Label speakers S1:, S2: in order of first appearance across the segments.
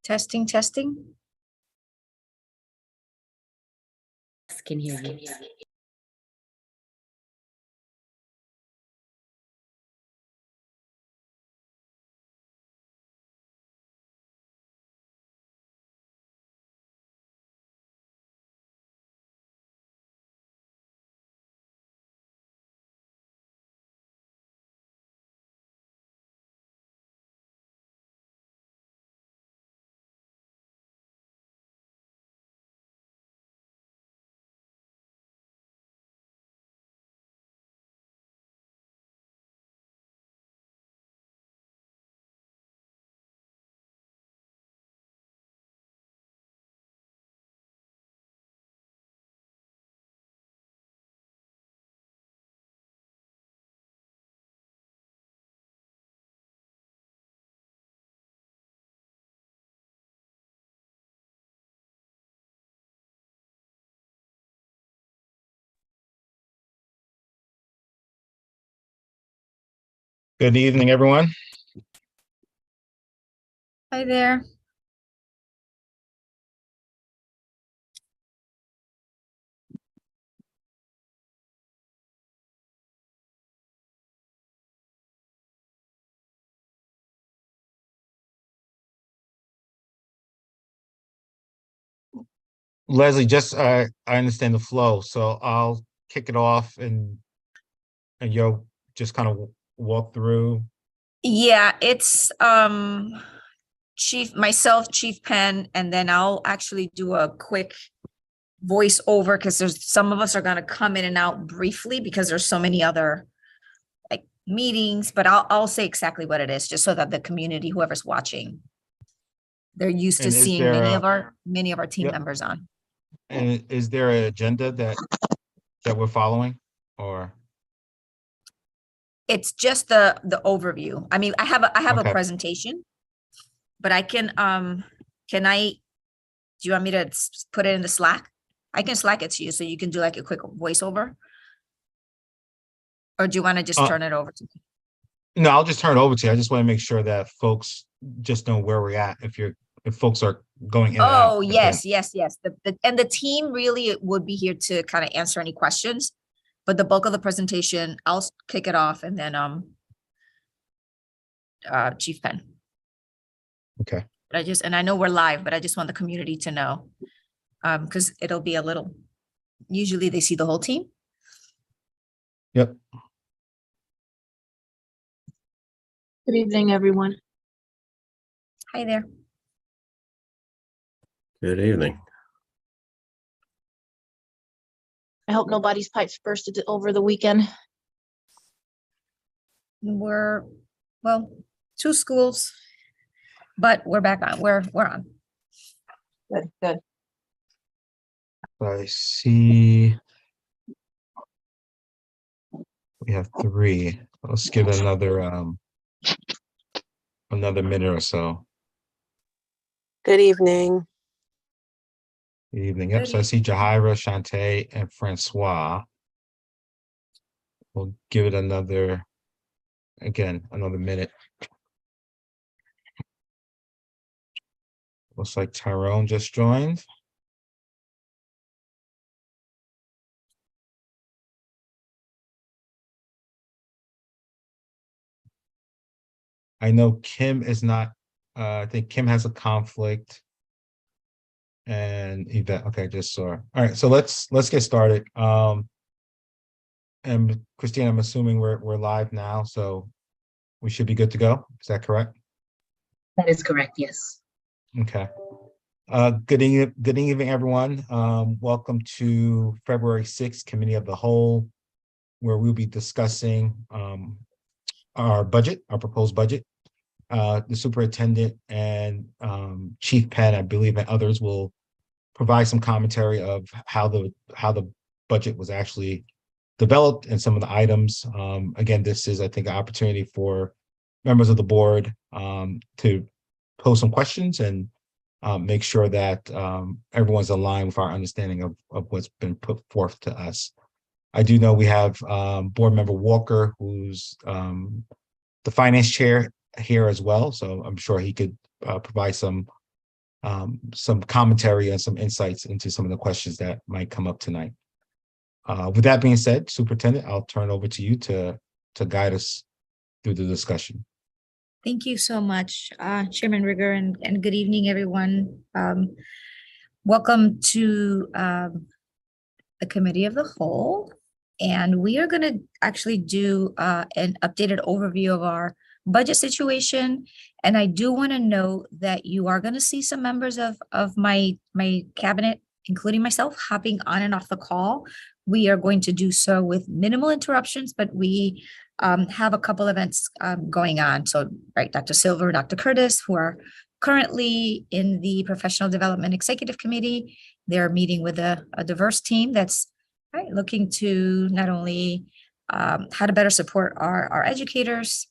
S1: Testing, testing.
S2: Can hear you.
S3: Good evening, everyone.
S1: Hi there.
S3: Leslie, just I understand the flow, so I'll kick it off and you'll just kind of walk through.
S1: Yeah, it's Chief Penn, and then I'll actually do a quick voiceover because there's some of us are gonna come in and out briefly because there's so many other like meetings, but I'll say exactly what it is just so that the community, whoever's watching, they're used to
S3: And is
S1: seeing
S3: there
S1: many of our team
S3: Yep.
S1: members on.
S3: And is there an agenda that we're following, or?
S1: It's just the overview. I mean, I have a
S3: Okay.
S1: presentation, but I can do you want me to put it in the Slack? I can Slack it to you so you can do like a quick voiceover. Or do you want to just turn it over to me?
S3: No, I'll just turn it over to you. I just want to make sure that folks just know where we're at if folks are going in and out.
S1: Oh, yes. And the team really would be here to kind of answer any questions. But the bulk of the presentation, I'll kick it off and then Chief Penn.
S3: Okay.
S1: But I know we're live, but I just want the community to know. Because it'll be a little, usually they see the whole team.
S3: Yep.
S4: Good evening, everyone.
S1: Hi there.
S5: Good evening.
S4: I hope nobody's pipes bursted over the weekend.
S1: We're, well, 2 schools, but we're back on. We're on.
S4: Good, good.
S3: I see. We have 3. Let's give it another minute or so.
S6: Good evening.
S3: Good evening. Yep. So I see Jahira, Shantae, and Francois. We'll give it another minute. Looks like Tyrone just joined. I know Kim is not, I think Kim has a conflict. And Yvette, okay, just saw. All right, so let's get started. And Christine, I'm assuming we're live now, so we should be good to go. Is that correct?
S2: That is correct, yes.
S3: Okay. Good evening, everyone. Welcome to February 6th Committee of the Whole, where we'll be discussing our proposed budget. The superintendent and Chief Penn, I believe, and others will provide some commentary of how the budget was actually developed and some of the items. Again, this is, I think, an opportunity for members of the board to pose some questions and make sure that everyone's aligned with our understanding of what's been put forth to us. I do know we have board member Walker, who's the finance chair here as well, so I'm sure he could provide some some commentary and some insights into some of the questions that might come up tonight. With that being said, Superintendent, I'll turn it over to you to guide us through the discussion.
S1: Thank you so much, Chairman Rigger, and good evening, everyone. Welcome to the Committee of the Whole. And we are going to actually do an updated overview of our budget situation. And I do want to note that you are going to see some members of my cabinet, including myself, hopping on and off the call. We are going to do so with minimal interruptions, but we have a couple events going on. So, right, Dr. Silver, Dr. Curtis, who are currently in the Professional Development Executive Committee. They're meeting with a diverse team that's right, looking to not only how to better support our educators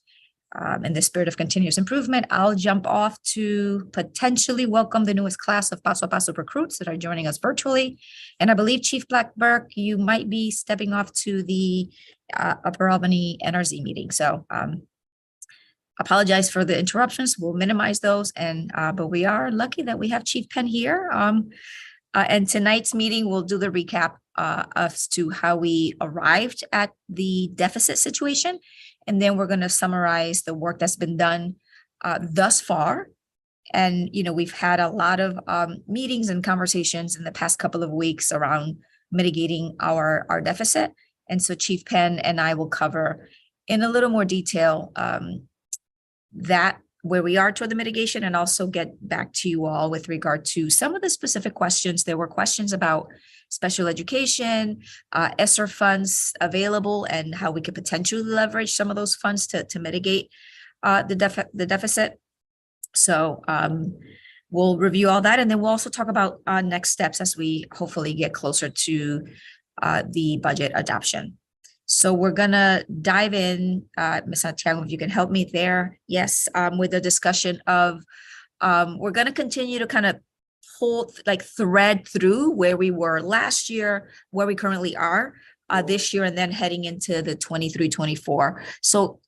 S1: in the spirit of continuous improvement. I'll jump off to potentially welcome the newest class of Paso a Paso recruits that are joining us virtually. And I believe Chief Blackburk, you might be stepping off to the Upper Albany NRZ meeting. So apologize for the interruptions. We'll minimize those. And but we are lucky that we have Chief Penn here. And tonight's meeting, we'll do the recap as to how we arrived at the deficit situation. And then we're going to summarize the work that's been done thus far. And, you know, we've had a lot of meetings and conversations in the past couple of weeks around mitigating our deficit. And so Chief Penn and I will cover in a little more detail that where we are toward the mitigation, and also get back to you all with regard to some of the specific questions. There were questions about special education, ESSER funds available, and how we could potentially leverage some of those funds to mitigate the deficit. So we'll review all that, and then we'll also talk about next steps as we hopefully get closer to the budget adoption. So we're gonna dive in, Ms. Santiago, if you can help me there. Yes, with the discussion of, we're gonna continue to kind of thread through where we were last year, where we currently are this year, and then heading into the 23-24. So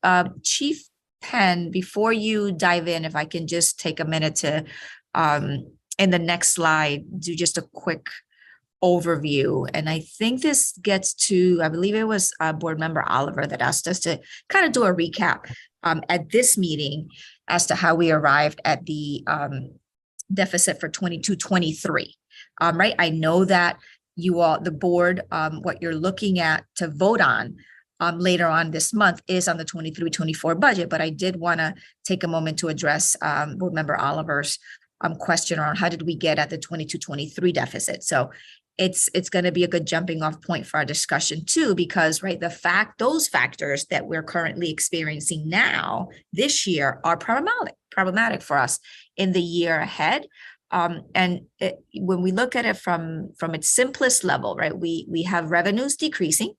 S1: Chief Penn, before you dive in, if I can just take a minute to, in the next slide, do just a quick overview. And I think this gets to, I believe it was Board Member Oliver that asked us to kind of do a recap at this meeting as to how we arrived at the deficit for 22-23. Right, I know that you all, the board, what you're looking at to vote on later on this month is on the 23-24 budget, but I did want to take a moment to address Board Member Oliver's question around how did we get at the 22-23 deficit. So it's going to be a good jumping off point for our discussion too, because right, those factors that we're currently experiencing now this year are problematic for us in the year ahead. And when we look at it from its simplest level, right, we have revenues decreasing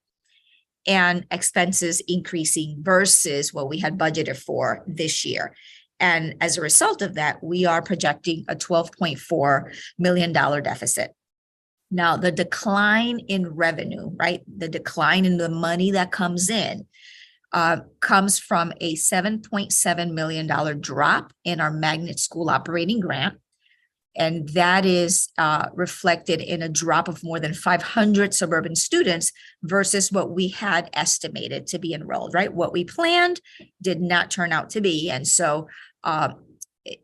S1: and expenses increasing versus what we had budgeted for this year. And as a result of that, we are projecting a $12.4 million deficit. Now, the decline in revenue, right, the decline in the money that comes in comes from a $7.7 million drop in our magnet school operating grant. And that is reflected in a drop of more than 500 suburban students versus what we had estimated to be enrolled, right? What we planned did not turn out to be. And so,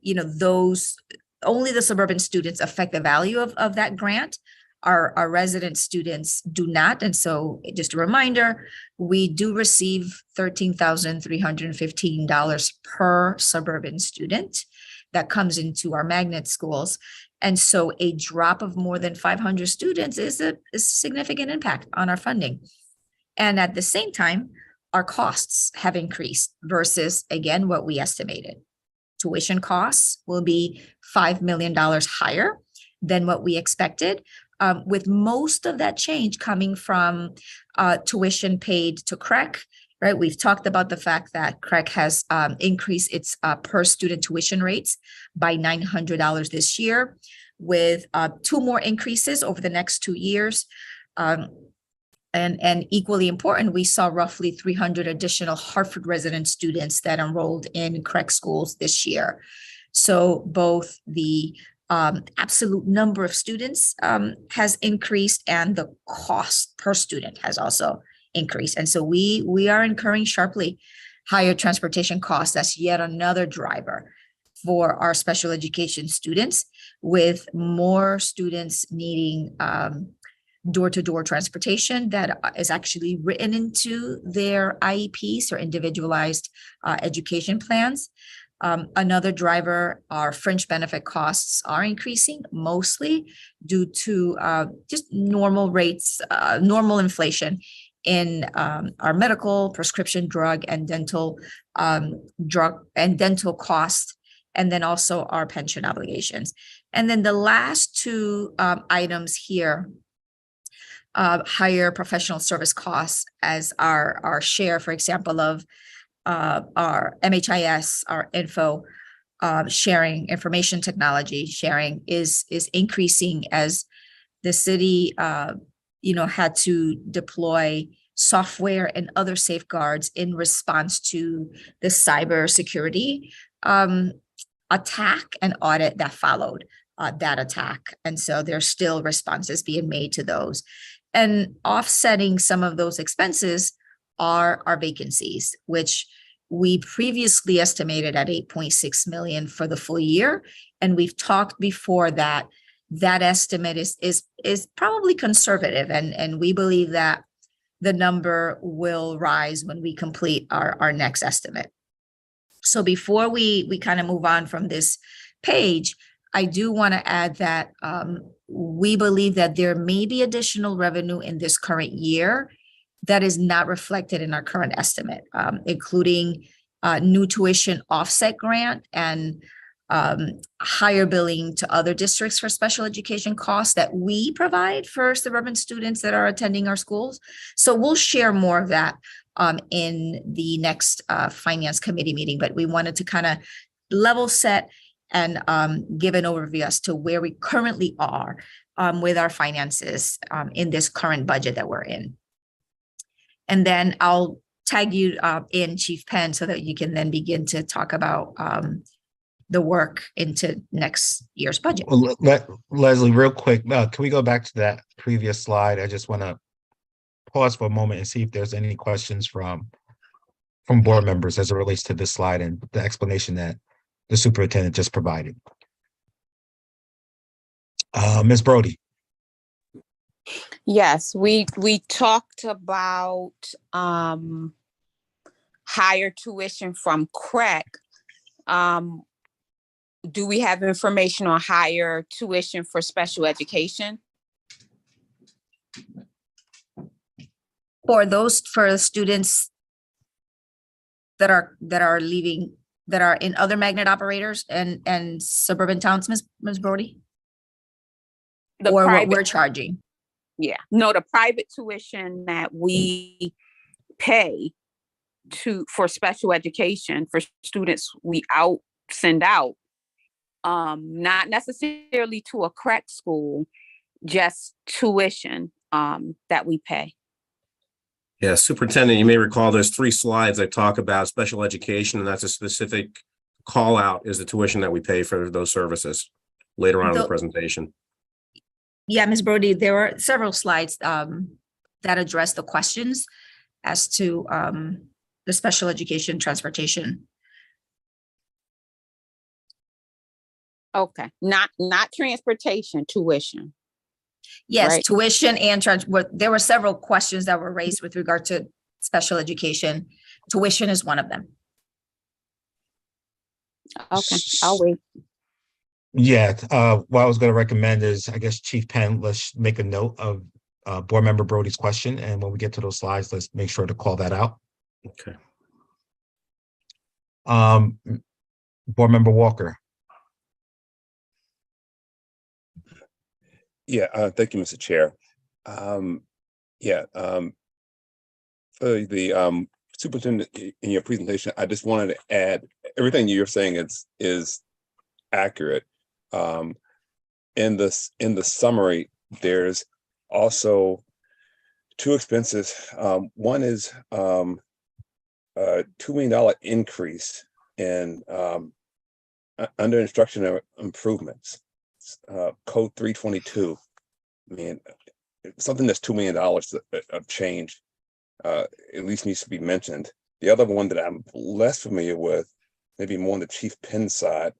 S1: you know, those only the suburban students affect the value of that grant. Our resident students do not. And so just a reminder, we do receive $13,315 per suburban student that comes into our magnet schools. And so a drop of more than 500 students is a significant impact on our funding. And at the same time, our costs have increased versus, again, what we estimated. Tuition costs will be $5 million higher than what we expected, with most of that change coming from tuition paid to CREC, right? We've talked about the fact that CREC has increased its per student tuition rates by $900 this year, with 2 more increases over the next 2 years. And equally important, we saw roughly 300 additional Hartford resident students that enrolled in CREC schools this year. So both the absolute number of students has increased, and the cost per student has also increased. And so we are incurring sharply higher transportation costs. That's yet another driver for our special education students, with more students needing door-to-door transportation that is actually written into their IEPs or individualized education plans. Another driver, our fringe benefit costs are increasing, mostly due to just normal rates, normal inflation in our medical, prescription drug, and dental costs, and then also our pension obligations. And then the last two items here, higher professional service costs as our share, for example, of our MHIS, our info sharing, information technology sharing is increasing as the city, had to deploy software and other safeguards in response to the cybersecurity attack and audit that followed that attack. And so there's still responses being made to those. And offsetting some of those expenses are our vacancies, which we previously estimated at 8.6 million for the full year. And we've talked before that estimate is probably conservative. And we believe that the number will rise when we complete our next estimate. So before we kind of move on from this page, I do want to add that we believe that there may be additional revenue in this current year that is not reflected in our current estimate, including new tuition offset grant and higher billing to other districts for special education costs that we provide for suburban students that are attending our schools. So we'll share more of that in the next finance committee meeting, but we wanted to kind of level set and give an overview as to where we currently are with our finances in this current budget that we're in. And then I'll tag you in, Chief Penn, so that you can then begin to talk about the work into next year's budget.
S3: Well, Leslie, real quick, can we go back to that previous slide? I just want to pause for a moment and see if there's any questions from board members as it relates to this slide and the explanation that the superintendent just provided. Ms. Brody.
S5: Yes, we talked about higher tuition from CREC. Do we have information on higher tuition for special education?
S1: For the students that are leaving, that are in other magnet operators and suburban towns, Ms. Brody? Or what we're charging?
S5: Yeah, no, the private tuition that we pay for special education for students we send out, not necessarily to a CREC school, just tuition that we pay.
S7: Yeah, Superintendent, you may recall there's 3 slides that talk about special education, and that's a specific call out is the tuition that we pay for those services later on in the presentation.
S1: Yeah, Ms. Brody, there were several slides that address the questions as to the special education transportation.
S5: Okay, not transportation, tuition.
S1: Yes,
S5: right?
S1: Tuition and there were several questions that were raised with regard to special education. Tuition is one of them.
S5: Okay, I'll wait.
S3: Yeah, what I was going to recommend is, I guess, Chief Penn, let's make a note of Board Member Brody's question. And when we get to those slides, let's make sure to call that out.
S7: Okay.
S3: Board Member Walker.
S8: Yeah, thank you, Mr. Chair. For the superintendent in your presentation, I just wanted to add everything you're saying is accurate. In the summary, there's also 2 expenses. One is $2 million increase in under instructional improvements. code 322. I mean, something that's $2 million of change, at least needs to be mentioned. The other one that I'm less familiar with, maybe more on the Chief Penn side,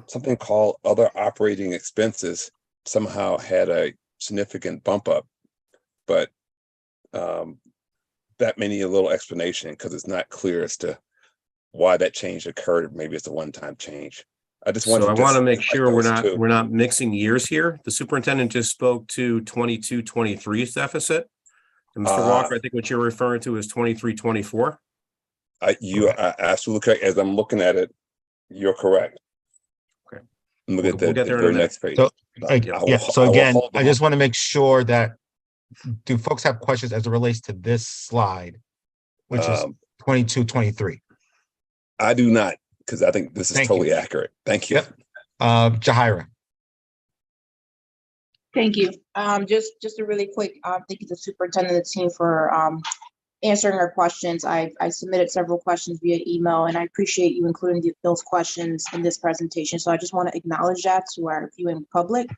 S8: something called other operating expenses somehow had a significant bump up, but that may need a little explanation because it's not clear as to why that change occurred. Maybe it's a one-time change. I just wanted
S7: So I
S8: to
S7: want to
S8: just
S7: make
S8: highlight
S7: sure
S8: those
S7: we're
S8: two.
S7: not mixing years here. The superintendent just spoke to 22-23's deficit. And Mr. Walker, I think what you're referring to is 23-24.
S8: You are absolutely correct. As I'm looking at it, you're correct.
S7: Okay.
S8: Look
S7: We'll
S8: at the
S7: get there in a
S8: very
S7: minute.
S8: next page.
S3: So,
S8: I
S3: yeah,
S8: will-
S3: so
S8: I will
S3: again,
S8: hold
S3: I
S8: them
S3: just
S8: up.
S3: want to make sure that, do folks have questions as it relates to this slide, which is
S8: Um,
S3: 22-23?
S8: I do not, because I think this is
S3: Thank you.
S8: totally accurate. Thank you.
S3: Yep. Jahira.
S4: Thank you. Just a really quick, thank you to the superintendent and the team for answering our questions. I submitted several questions via email, and I appreciate you including those questions in this presentation. So I just want to acknowledge that to our viewing public,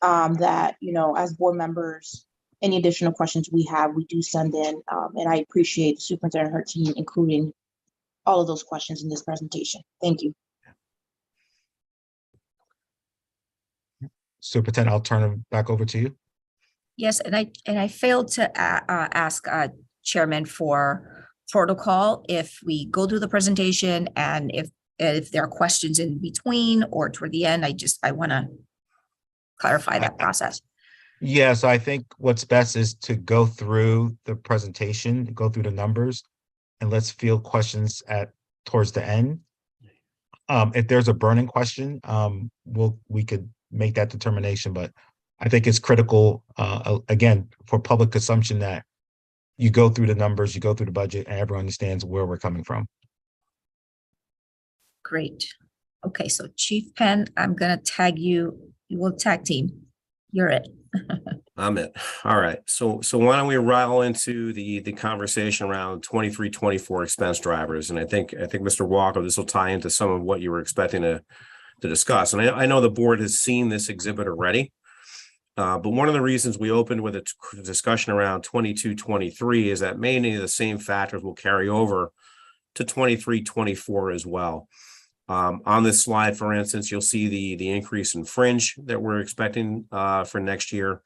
S4: that, you know, as board members, any additional questions we have, we do send in, and I appreciate the superintendent and her team including all of those questions in this presentation. Thank you.
S3: Superintendent, I'll turn it back over to you.
S1: Yes, and I failed to ask Chairman for protocol if we go through the presentation and if there are questions in between or toward the end. I want to clarify that process.
S3: Yeah, so I think what's best is to go through the presentation, go through the numbers, and let's field questions towards the end. If there's a burning question, we could make that determination, but I think it's critical, again, for public consumption that you go through the numbers, you go through the budget, and everyone understands where we're coming from.
S1: Great. Okay, so Chief Penn, I'm gonna tag you. You will tag team. You're it.
S7: I'm it. All right. So why don't we roll into the conversation around 23-24 expense drivers? And I think Mr. Walker, this will tie into some of what you were expecting to discuss. And I know the board has seen this exhibit already. But one of the reasons we opened with a discussion around 22-23 is that many of the same factors will carry over to 23-24 as well. On this slide, for instance, you'll see the increase in fringe that we're expecting for next year,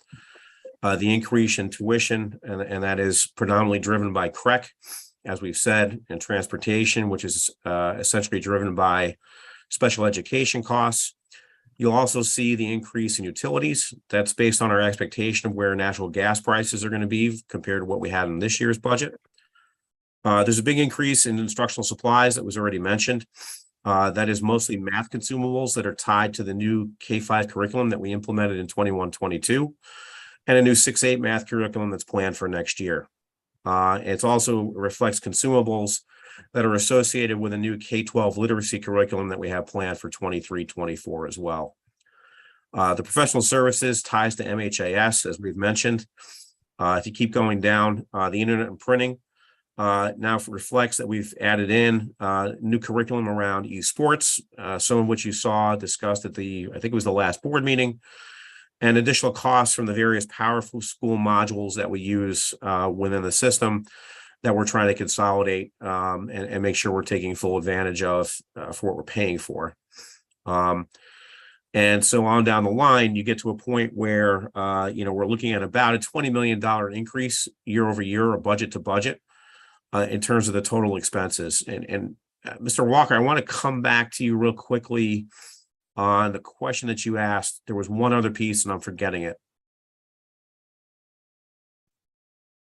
S7: the increase in tuition, and that is predominantly driven by CREC, as we've said, and transportation, which is essentially driven by special education costs. You'll also see the increase in utilities. That's based on our expectation of where natural gas prices are going to be compared to what we had in this year's budget. There's a big increase in instructional supplies that was already mentioned. That is mostly math consumables that are tied to the new K-5 curriculum that we implemented in 21-22, and a new 6-8 math curriculum that's planned for next year. It also reflects consumables that are associated with a new K-12 literacy curriculum that we have planned for 23-24 as well. The professional services ties to MHAS, as we've mentioned. If you keep going down, the internet and printing now reflects that we've added in new curriculum around esports, some of which you saw discussed at I think it was the last board meeting, and additional costs from the various powerful school modules that we use within the system that we're trying to consolidate and make sure we're taking full advantage of for what we're paying for. And so on down the line, you get to a point where, we're looking at about a $20 million increase year over year, or budget to budget, in terms of the total expenses. And Mr. Walker, I want to come back to you real quickly on the question that you asked. There was one other piece and I'm forgetting it.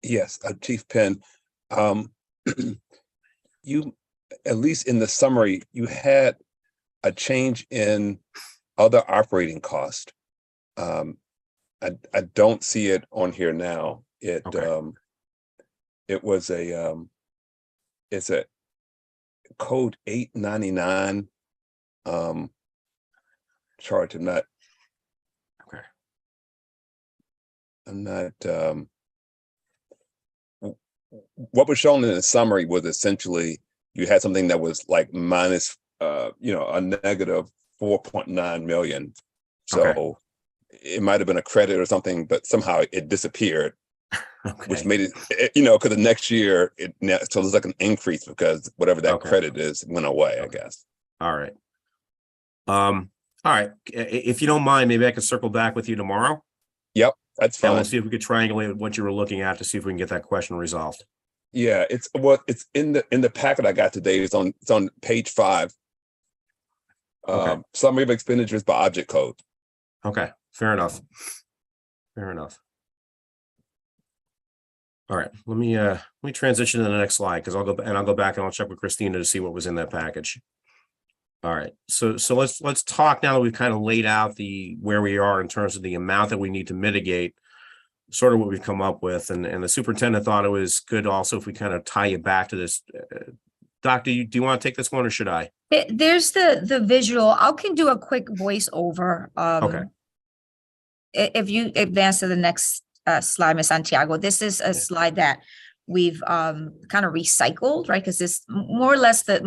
S8: Yes, Chief Penn, you, at least in the summary, you had a change in other operating cost. I don't see it on here now.
S7: Okay.
S8: It was it's a code 899 charge. I'm not what was shown in the summary was essentially you had something that was like minus a negative 4.9 million So it might have been a credit or something, but somehow it disappeared, which
S7: Okay,
S8: made it, you know, because the next year so there's like an increase because whatever that
S7: Okay.
S8: credit is went away, I
S7: Okay.
S8: guess.
S7: all right. All right, if you don't mind, maybe I can circle back with you tomorrow.
S8: That's
S7: And
S8: fine.
S7: we'll see if we could triangulate what you were looking at to see if we can get that question resolved.
S8: Yeah, it's in the packet I got today. It's on page 5.
S7: Okay.
S8: Summary of expenditures by object code.
S7: Okay, fair enough. Fair enough. All right, let me transition to the next slide because I'll go back and I'll check with Christina to see what was in that package. All right, so let's talk now that we've kind of laid out where we are in terms of the amount that we need to mitigate, sort of what we've come up with, and the superintendent thought it was good also if we kind of tie you back to this. Doctor, do you want to take this one or should I?
S1: There's the visual. I can do a quick voiceover.
S7: Okay.
S1: If you advance to the next slide, Ms. Santiago, this is a slide that we've kind of recycled, right? Because it's more or less the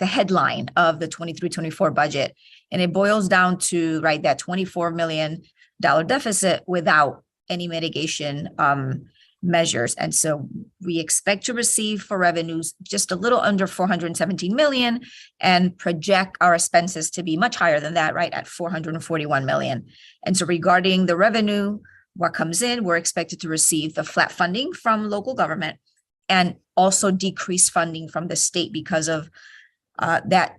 S1: headline of the 23-24 budget. And it boils down to, right, that $24 million deficit without any mitigation measures. And so we expect to receive for revenues just a little under 417 million and project our expenses to be much higher than that, right, at 441 million. And so regarding the revenue, what comes in, we're expected to receive the flat funding from local government and also decreased funding from the state because of that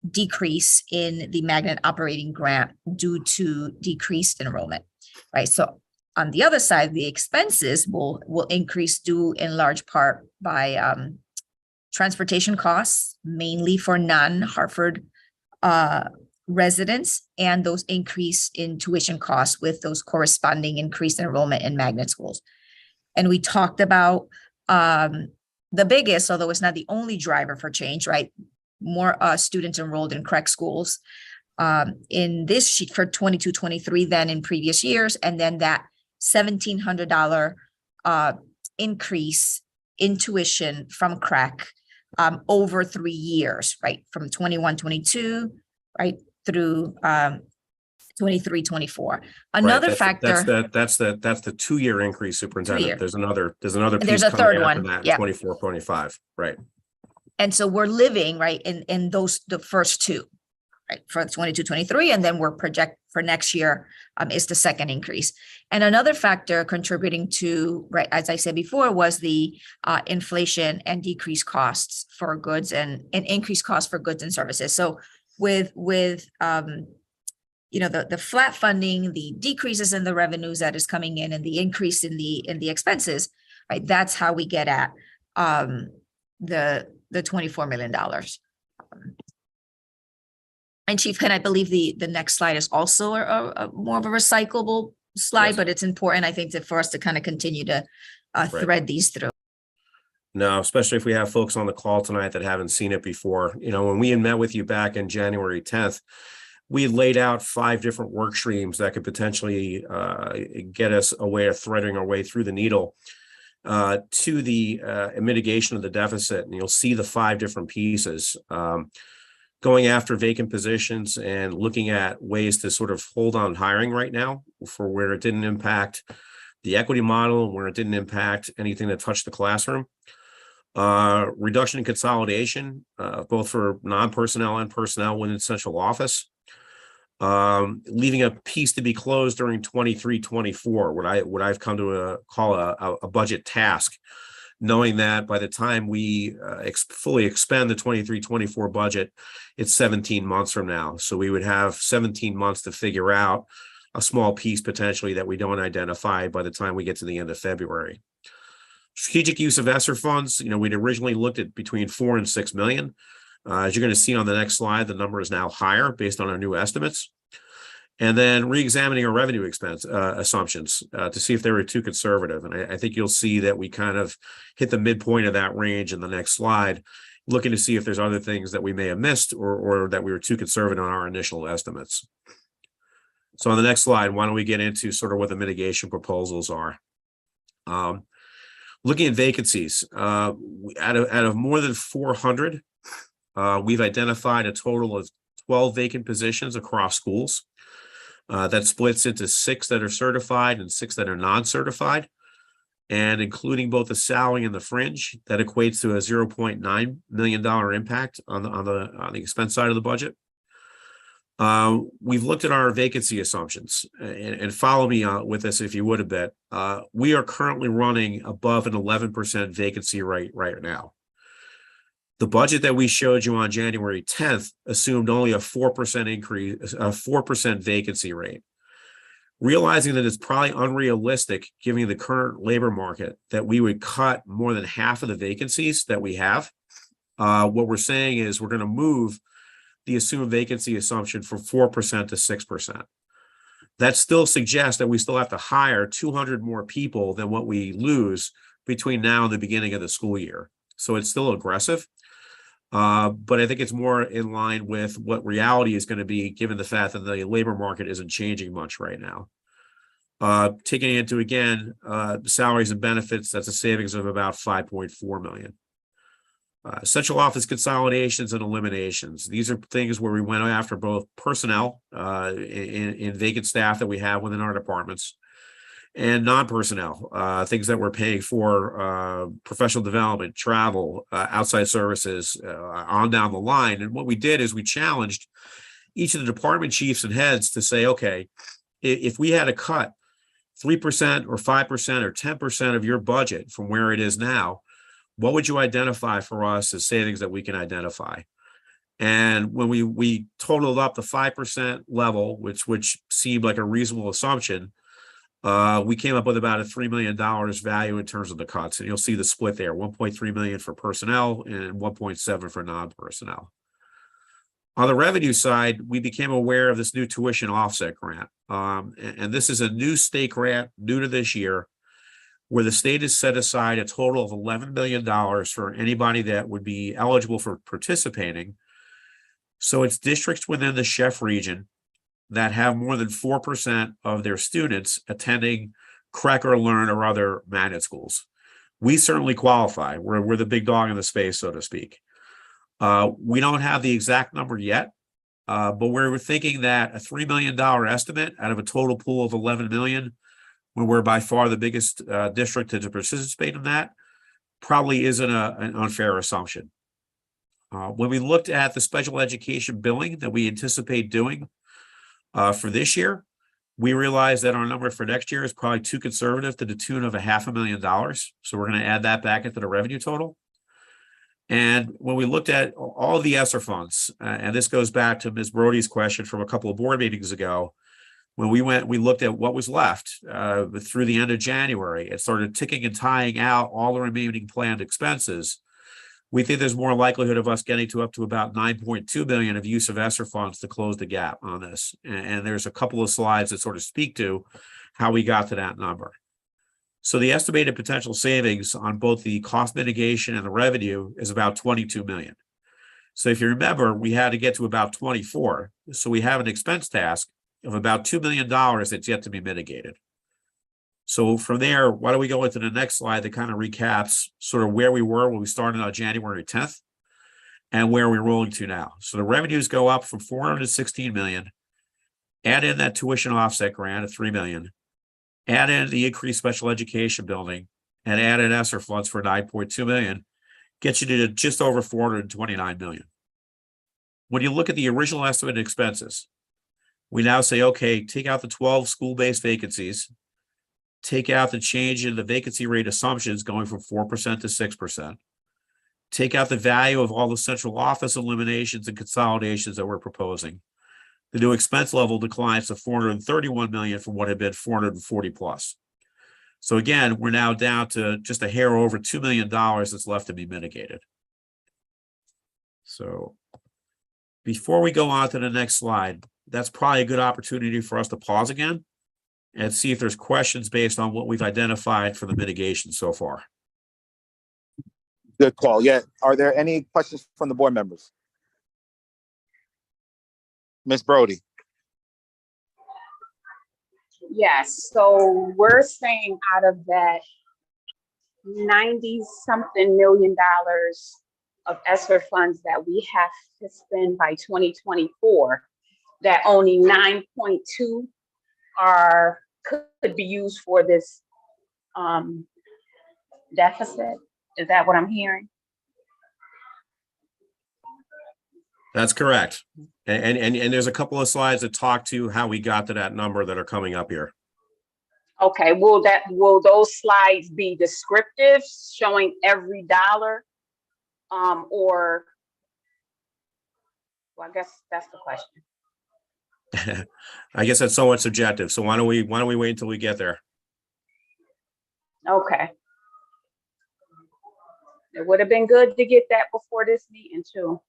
S1: decrease in the magnet operating grant due to decreased enrollment, right? So on the other side, the expenses will increase due in large part by transportation costs, mainly for non-Hartford residents, and those increase in tuition costs with those corresponding increased enrollment in magnet schools. And we talked about the biggest, although it's not the only driver for change, right? More students enrolled in CREC schools in this sheet for 22-23 than in previous years, and then that $1,700 increase in tuition from CREC over 3 years, right? From 21-22, right, through 23-24. Another
S7: Right,
S1: factor.
S7: That's the 2-year increase, Superintendent.
S1: 2-year.
S7: There's another piece
S1: There's a
S7: coming
S1: third
S7: after
S1: one,
S7: that,
S1: yeah.
S7: 24-25, right?
S1: And so we're living, right, in those, the first two, right, for 22-23, and then we're project for next year is the second increase. And another factor contributing to, right, as I said before, was the inflation and decreased costs for goods and increased costs for goods and services. So with you know, the flat funding, the decreases in the revenues that is coming in, and the increase in the expenses, right, that's how we get at the $24 million. And Chief, can I believe the next slide is also a more of a recyclable slide,
S7: Yes.
S1: but it's important, I think, for us to kind of continue to thread these through.
S7: No, especially if we have folks on the call tonight that haven't seen it before. You know, when we had met with you back in January 10th, we laid out 5 different work streams that could potentially get us a way of threading our way through the needle to the mitigation of the deficit. And you'll see the 5 different pieces. Going after vacant positions and looking at ways to sort of hold on hiring right now for where it didn't impact the equity model, where it didn't impact anything that touched the classroom. Reduction in consolidation, both for non-personnel and personnel within central office. Leaving a piece to be closed during 23-24, what I've come to call a budget task, knowing that by the time we fully expend the 23-24 budget, it's 17 months from now. So we would have 17 months to figure out a small piece potentially that we don't identify by the time we get to the end of February. Strategic use of ESSER funds, you know, we'd originally looked at between 4 and 6 million. As you're going to see on the next slide, the number is now higher based on our new estimates. And then re-examining our revenue expense assumptions to see if they were too conservative. And I think you'll see that we kind of hit the midpoint of that range in the next slide, looking to see if there's other things that we may have missed or that we were too conservative on our initial estimates. So on the next slide, why don't we get into sort of what the mitigation proposals are? Looking at vacancies, out of more than 400, we've identified a total of 12 vacant positions across schools. That splits into 6 that are certified and 6 that are non-certified. And including both the salary and the fringe, that equates to a $0.9 million impact on the expense side of the budget. We've looked at our vacancy assumptions, and follow me with this if you would a bit. We are currently running above an 11% vacancy rate right now. The budget that we showed you on January 10th assumed only a 4% increase, a 4% vacancy rate. Realizing that it's probably unrealistic, given the current labor market, that we would cut more than half of the vacancies that we have. What we're saying is we're going to move the assumed vacancy assumption from 4% to 6%. That still suggests that we still have to hire 200 more people than what we lose between now and the beginning of the school year. So it's still aggressive. But I think it's more in line with what reality is going to be, given the fact that the labor market isn't changing much right now. Taking into, again, salaries and benefits, that's a savings of about $5.4 million. Central office consolidations and eliminations. These are things where we went after both personnel in vacant staff that we have within our departments, and non-personnel, things that we're paying for, professional development, travel, outside services, on down the line. And what we did is we challenged each of the department chiefs and heads to say, okay, if we had to cut 3% or 5% or 10% of your budget from where it is now, what would you identify for us as savings that we can identify? And when we totaled up the 5% level, which seemed like a reasonable assumption, we came up with about a $3 million value in terms of the cuts. And you'll see the split there, 1.3 million for personnel and 1.7 for non-personnel. On the revenue side, we became aware of this new tuition offset grant. And this is a new state grant, new to this year, where the state has set aside a total of $11 million for anybody that would be eligible for participating. So it's districts within the Chef region that have more than 4% of their students attending Cracker Learn or other magnet schools. We certainly qualify. We're the big dog in the space, so to speak. We don't have the exact number yet, but we're thinking that a $3 million estimate out of a total pool of 11 million, when we're by far the biggest district to participate in that, probably isn't an unfair assumption. When we looked at the special education billing that we anticipate doing for this year, we realized that our number for next year is probably too conservative, to the tune of $500,000. So we're going to add that back into the revenue total. And when we looked at all of the ESSER funds, and this goes back to Ms. Brody's question from a couple of board meetings ago, when we looked at what was left through the end of January, it started ticking and tying out all the remaining planned expenses. We think there's more likelihood of us getting to up to about 9.2 billion of use of ESSER funds to close the gap on this. And there's a couple of slides that sort of speak to how we got to that number. So the estimated potential savings on both the cost mitigation and the revenue is about 22 million. So if you remember, we had to get to about 24. So we have an expense task of about $2 million that's yet to be mitigated. So from there, why don't we go into the next slide that kind of recaps sort of where we were when we started on January 10th and where we're rolling to now. So the revenues go up from 416 million, add in that tuition offset grant of 3 million, add in the increased special education building, and add in ESSER funds for 9.2 million, gets you to just over 429 million. When you look at the original estimated expenses, we now say, okay, take out the 12 school-based vacancies, take out the change in the vacancy rate assumptions going from 4% to 6%, take out the value of all the central office eliminations and consolidations that we're proposing. The new expense level declines to 431 million from what had been 440 plus. So again, we're now down to just a hair over $2 million that's left to be mitigated. So before we go on to the next slide, that's probably a good opportunity for us to pause again and see if there's questions based on what we've identified for the mitigation so far.
S9: Good call. Yeah. Are there any questions from the board members? Ms. Brody.
S5: Yes, so we're saying out of that 90-something million of ESSER funds that we have to spend by 2024, that only 9.2 could be used for this deficit. Is that what I'm hearing?
S7: That's correct. And there's a couple of slides that talk to how we got to that number that are coming up here.
S5: Okay, will those slides be descriptive, showing every dollar? Or, well, I guess that's the question.
S7: I guess that's somewhat subjective. So why don't we wait until we get there?
S5: Okay. It would have been good to get that before this meeting too.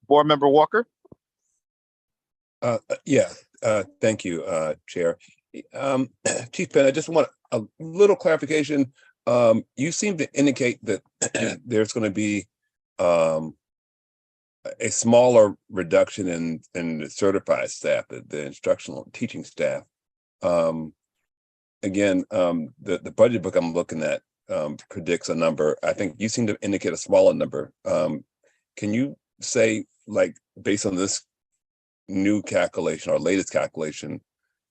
S9: Board Member Walker?
S8: Yeah, thank you, Chair. Chief Penn, I just want a little clarification. You seem to indicate that there's going to be a smaller reduction in the certified staff, the instructional teaching staff. Again, the budget book I'm looking at predicts a number. I think you seem to indicate a smaller number. Can you say, like, based on this new calculation or latest calculation,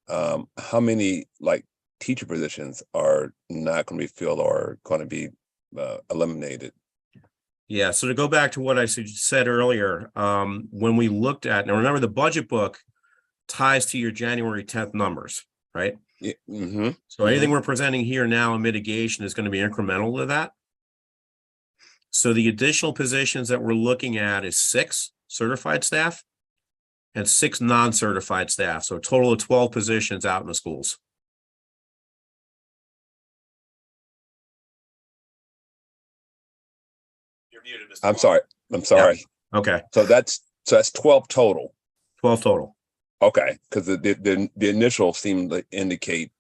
S8: how many like teacher positions are not going to be filled or going to be eliminated?
S7: Yeah, so to go back to what I said earlier, when we looked at, now remember the budget book ties to your January 10th numbers, right?
S8: Yeah.
S7: So anything we're presenting here now in mitigation is going to be incremental to that. So the additional positions that we're looking at is 6 certified staff and 6 non-certified staff. So a total of 12 positions out in the schools. You're muted, Mr.
S8: I'm sorry.
S7: Yeah. Okay,
S8: So that's 12 total.
S7: 12 total.
S8: Okay, because the initial seemed to indicate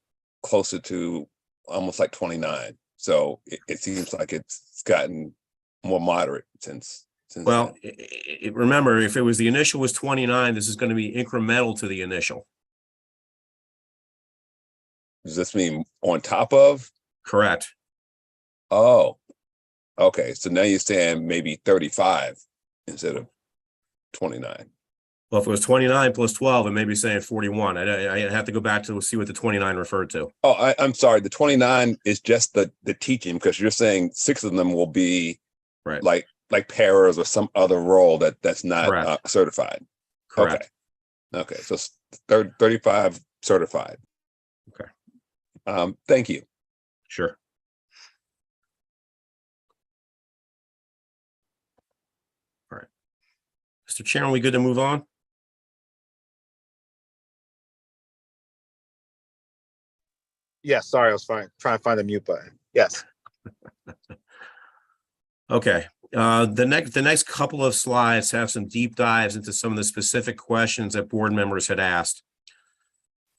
S8: closer to almost like 29. So it seems like it's gotten more moderate since.
S7: Well, remember, if it was the initial was 29, this is going to be incremental to the initial.
S8: Does this mean on top of?
S7: Correct.
S8: Oh, okay. So now you're saying maybe 35 instead of 29.
S7: Well, if it was 29 plus 12, it may be saying 41. I have to go back to see what the 29 referred to.
S8: Oh, I'm sorry. The 29 is just the teaching, because you're saying 6 of them will be
S7: Right.
S8: like paras or some other role that's not certified.
S7: Correct.
S8: Okay. So 35 certified.
S7: Okay.
S8: Thank you.
S7: Sure. All right. Mr. Chairman, we good to move on?
S9: Yes, sorry, I was trying to find the mute button. Yes.
S7: Okay. The next couple of slides have some deep dives into some of the specific questions that board members had asked.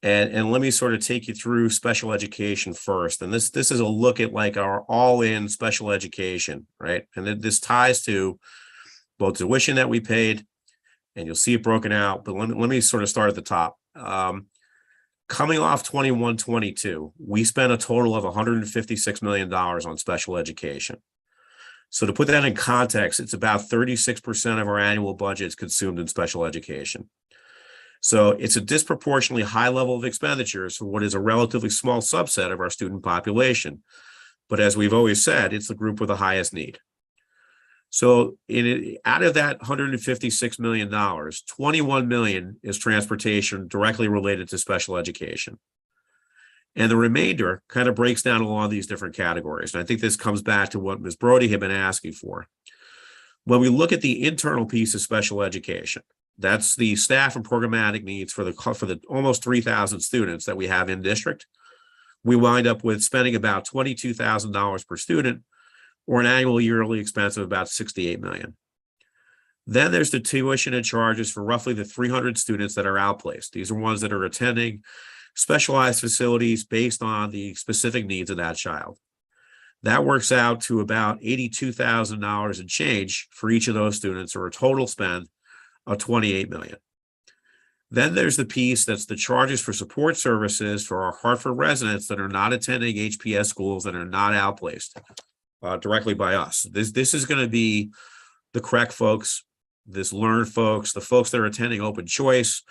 S7: And let me sort of take you through special education first. And this is a look at like our all-in special education, right? And this ties to both tuition that we paid, and you'll see it broken out, but let me sort of start at the top. Coming off 21-22, we spent a total of $156 million on special education. So to put that in context, it's about 36% of our annual budget is consumed in special education. So it's a disproportionately high level of expenditures for what is a relatively small subset of our student population. But as we've always said, it's the group with the highest need. So out of that $156 million, $21 million is transportation directly related to special education. And the remainder kind of breaks down along these different categories. And I think this comes back to what Ms. Brody had been asking for. When we look at the internal piece of special education, that's the staff and programmatic needs for the almost 3,000 students that we have in district. We wind up with spending about $22,000 per student, or an annual yearly expense of about $68 million. Then there's the tuition and charges for roughly the 300 students that are outplaced. These are ones that are attending specialized facilities based on the specific needs of that child. That works out to about $82,000 in change for each of those students, or a total spend of $28 million. Then there's the piece that's the charges for support services for our Hartford residents that are not attending HPS schools, that are not outplaced directly by us. This is going to be
S10: the correct folks, this learn folks, the folks that are attending open choice,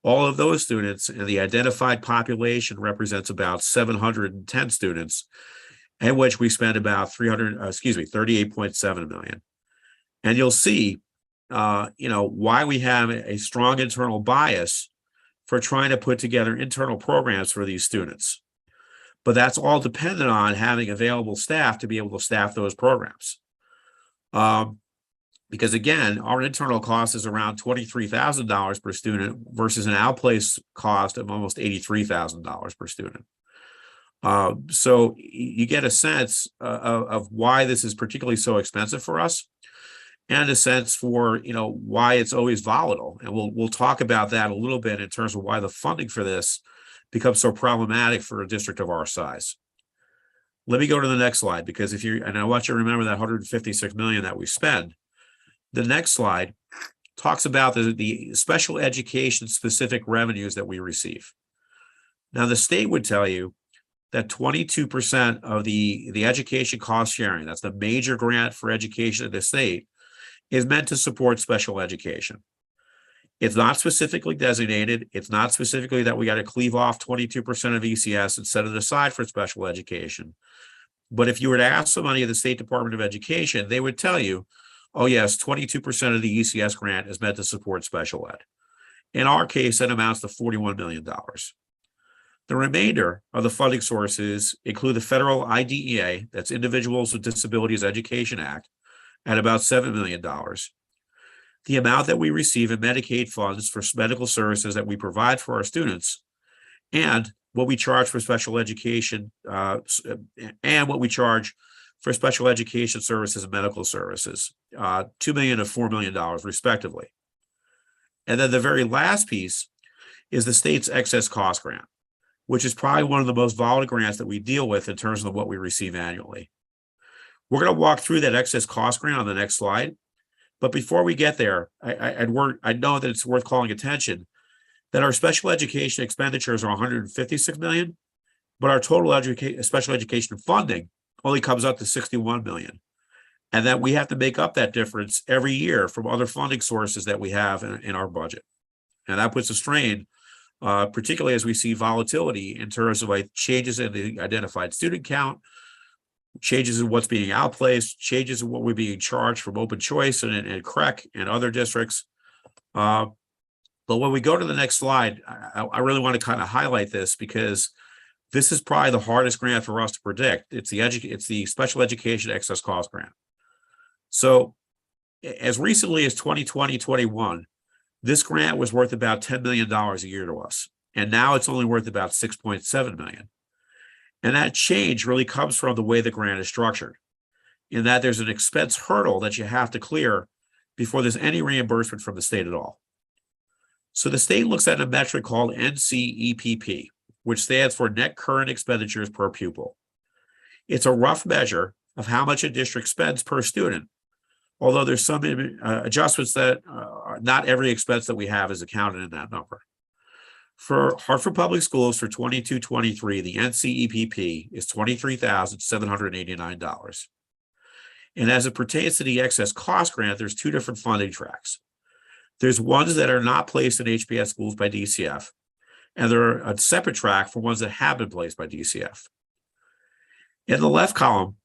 S10: all of those students, and the identified population represents about 710 students, in which we spend about 38.7 million. And you'll see, why we have a strong internal bias for trying to put together internal programs for these students. But that's all dependent on having available staff to be able to staff those programs. Because again, our internal cost is around $23,000 per student versus an outplace cost of almost $83,000 per student. So you get a sense of why this is particularly so expensive for us, and a sense for why it's always volatile. And we'll talk about that a little bit in terms of why the funding for this becomes so problematic for a district of our size. Let me go to the next slide, because and I want you to remember that 156 million that we spend. The next slide talks about the special education specific revenues that we receive. Now, the state would tell you that 22% of the education cost sharing, that's the major grant for education in the state, is meant to support special education. It's not specifically designated. It's not specifically that we got to cleave off 22% of ECS and set it aside for special education. But if you were to ask somebody at the State Department of Education, they would tell you, oh yes, 22% of the ECS grant is meant to support special ed. In our case, that amounts to $41 million. The remainder of the funding sources include the federal IDEA, that's Individuals with Disabilities Education Act, at about $7 million. The amount that we receive in Medicaid funds for medical services that we provide for our students, and what we charge for special education, and what we charge for special education services and medical services, $2 million and $4 million respectively. And then the very last piece is the state's excess cost grant, which is probably one of the most volatile grants that we deal with in terms of what we receive annually. We're going to walk through that excess cost grant on the next slide. But before we get there, I know that it's worth calling attention that our special education expenditures are 156 million, but our total special education funding only comes up to 61 million. And that we have to make up that difference every year from other funding sources that we have in our budget. And that puts a strain, particularly as we see volatility in terms of changes in the identified student count, changes in what's being outplaced, changes in what we're being charged from open choice and CREC and other districts. But when we go to the next slide, I really want to kind of highlight this, because this is probably the hardest grant for us to predict. It's the special education excess cost grant. So as recently as 2020-21, this grant was worth about $10 million a year to us. And now it's only worth about 6.7 million. And that change really comes from the way the grant is structured, in that there's an expense hurdle that you have to clear before there's any reimbursement from the state at all. So the state looks at a metric called NCEPP, which stands for Net Current Expenditures Per Pupil. It's a rough measure of how much a district spends per student, although there's some adjustments that not every expense that we have is accounted in that number. For Hartford Public Schools for 22-23, the NCEPP is $23,789. And as it pertains to the excess cost grant, there's two different funding tracks. There's ones that are not placed in HPS schools by DCF, and there are a separate track for ones that have been placed by DCF. In the left column,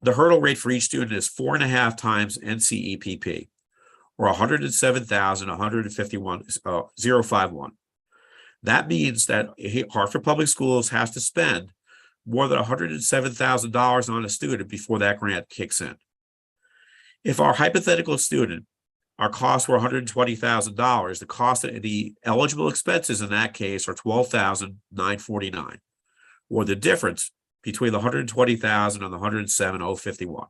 S10: the hurdle rate for each student is 4.5 times NCEPP, or $107,151.051. That means that Hartford Public Schools has to spend more than $107,000 on a student before that grant kicks in. If our hypothetical student, our costs were $120,000, the cost of the eligible expenses in that case are $12,949, or the difference between the $120,000 and the $107,051.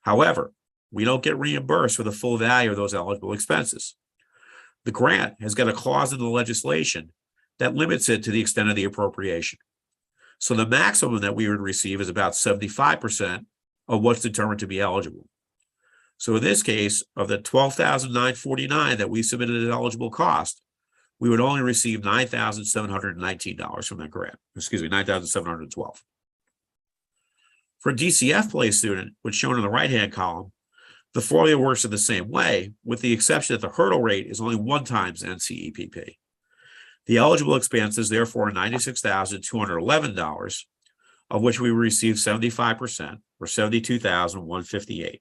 S10: However, we don't get reimbursed for the full value of those eligible expenses. The grant has got a clause in the legislation that limits it to the extent of the appropriation. So the maximum that we would receive is about 75% of what's determined to be eligible. So in this case, of the $12,949 that we submitted as eligible cost, we would only receive $9,719 from that grant. Excuse me, $9,712. For a DCF placed student, which shown in the right-hand column, The formula works in the same way, with the exception that the hurdle rate is only 1 times NCEPP. The eligible expenses therefore are $96,211, of which we receive 75%, or $72,158.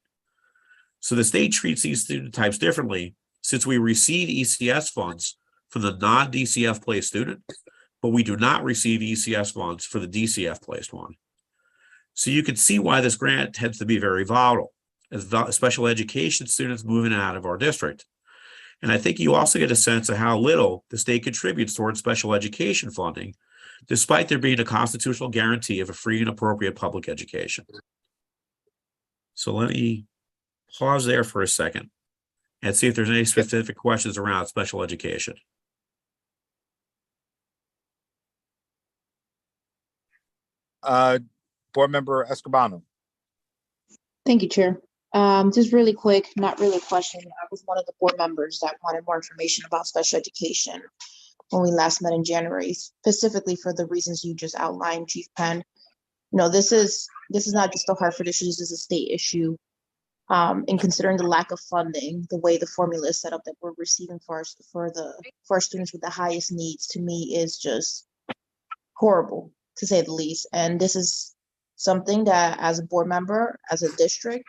S10: So the state treats these student types differently since we receive ECS funds from the non-DCF placed student, but we do not receive ECS funds for the DCF placed one. So you can see why this grant tends to be very volatile as special education students moving out of our district. And I think you also get a sense of how little the state contributes towards special education funding, despite there being a constitutional guarantee of a free and appropriate public education. So let me pause there for a second and see if there's any specific questions around special education.
S9: Board Member Escobedo.
S4: Thank you, Chair. Just really quick, not really a question. I was one of the board members that wanted more information about special education when we last met in January, specifically for the reasons you just outlined, Chief Penn. No, this is not just a Hartford issue, this is a state issue. In considering the lack of funding, the way the formula is set up that we're receiving for our students with the highest needs, to me is just horrible, to say the least. And this is something that as a board member, as a district,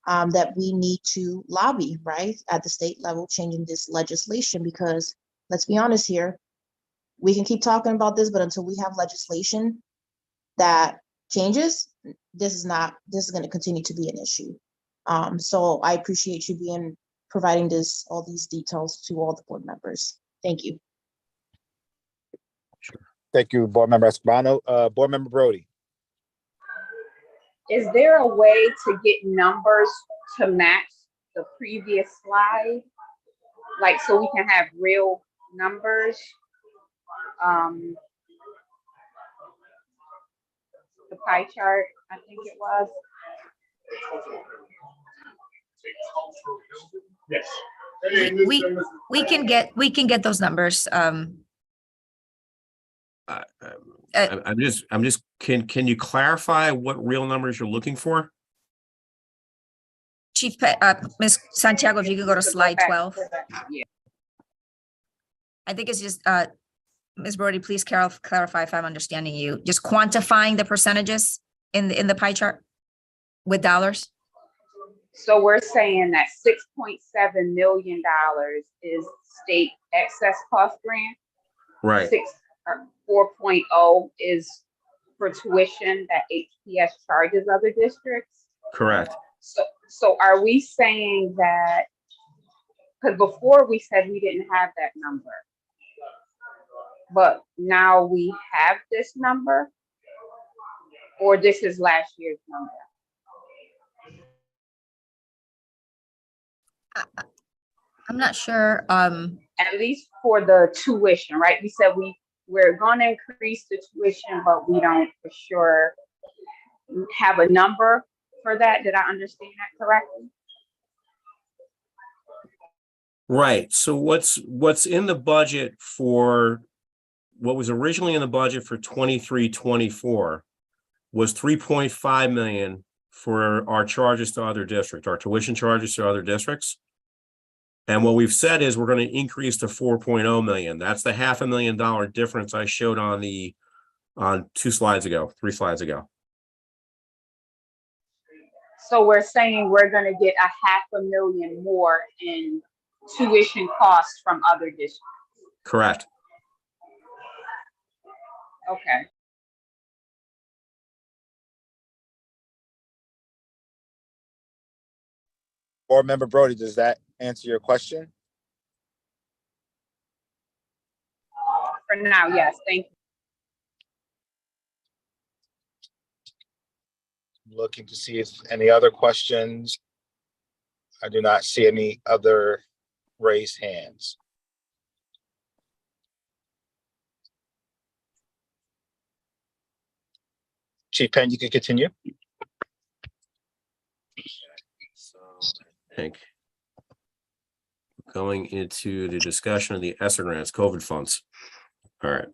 S4: that we need to lobby, right, at the state level, changing this legislation, because let's be honest here, we can keep talking about this, but until we have legislation that changes, this is going to continue to be an issue. So I appreciate you providing all these details to all the board members. Thank you.
S9: Thank you, Board Member Escobedo. Board Member Brody.
S5: Is there a way to get numbers to match the previous slide? Like, so we can have real numbers? The pie chart, I think it was.
S9: Yes.
S1: We can get those numbers.
S10: I'm just, can you clarify what real numbers you're looking for?
S1: Chief, Ms. Santiago, if you could go to slide 12.
S5: Yeah.
S1: I think it's just, Ms. Brody, please clarify if I'm understanding you. Just quantifying the percentages in the pie chart with dollars?
S5: So we're saying that $6.7 million is state excess cost grant.
S10: Right.
S5: 4.0 is for tuition that HPS charges other districts.
S10: Correct.
S5: So are we saying that, because before we said we didn't have that number, but now we have this number, or this is last year's number?
S1: I'm not sure.
S5: At least for the tuition, right? We said we're going to increase the tuition, but we don't for sure have a number for that. Did I understand that correctly?
S10: Right. So what's in the budget for what was originally in the budget for 23-24 was 3.5 million for our charges to other districts, our tuition charges to other districts. And what we've said is we're going to increase to 4.0 million. That's the $500,000 difference I showed on 3 slides ago.
S5: So we're saying we're going to get $500,000 more in tuition costs from other districts.
S10: Correct.
S5: Okay.
S9: Board Member Brody, does that answer your question?
S5: For now, yes, thank you.
S9: Looking to see if any other questions. I do not see any other raised hands. Chief Penn, you can continue.
S10: So I think going into the discussion of the ESSER grants, COVID funds. All right.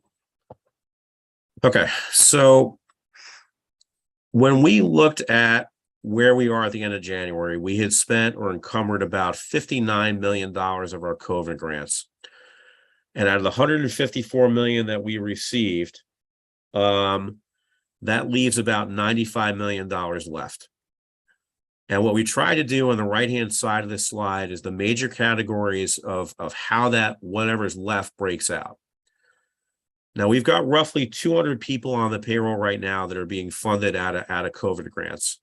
S10: Okay, so when we looked at
S7: where we are at the end of January, we had spent or encumbered about $59 million of our COVID grants. And out of the 154 million that we received, that leaves about $95 million left. And what we try to do on the right-hand side of this slide is the major categories of how that whatever's left breaks out. Now, we've got roughly 200 people on the payroll right now that are being funded out of COVID grants.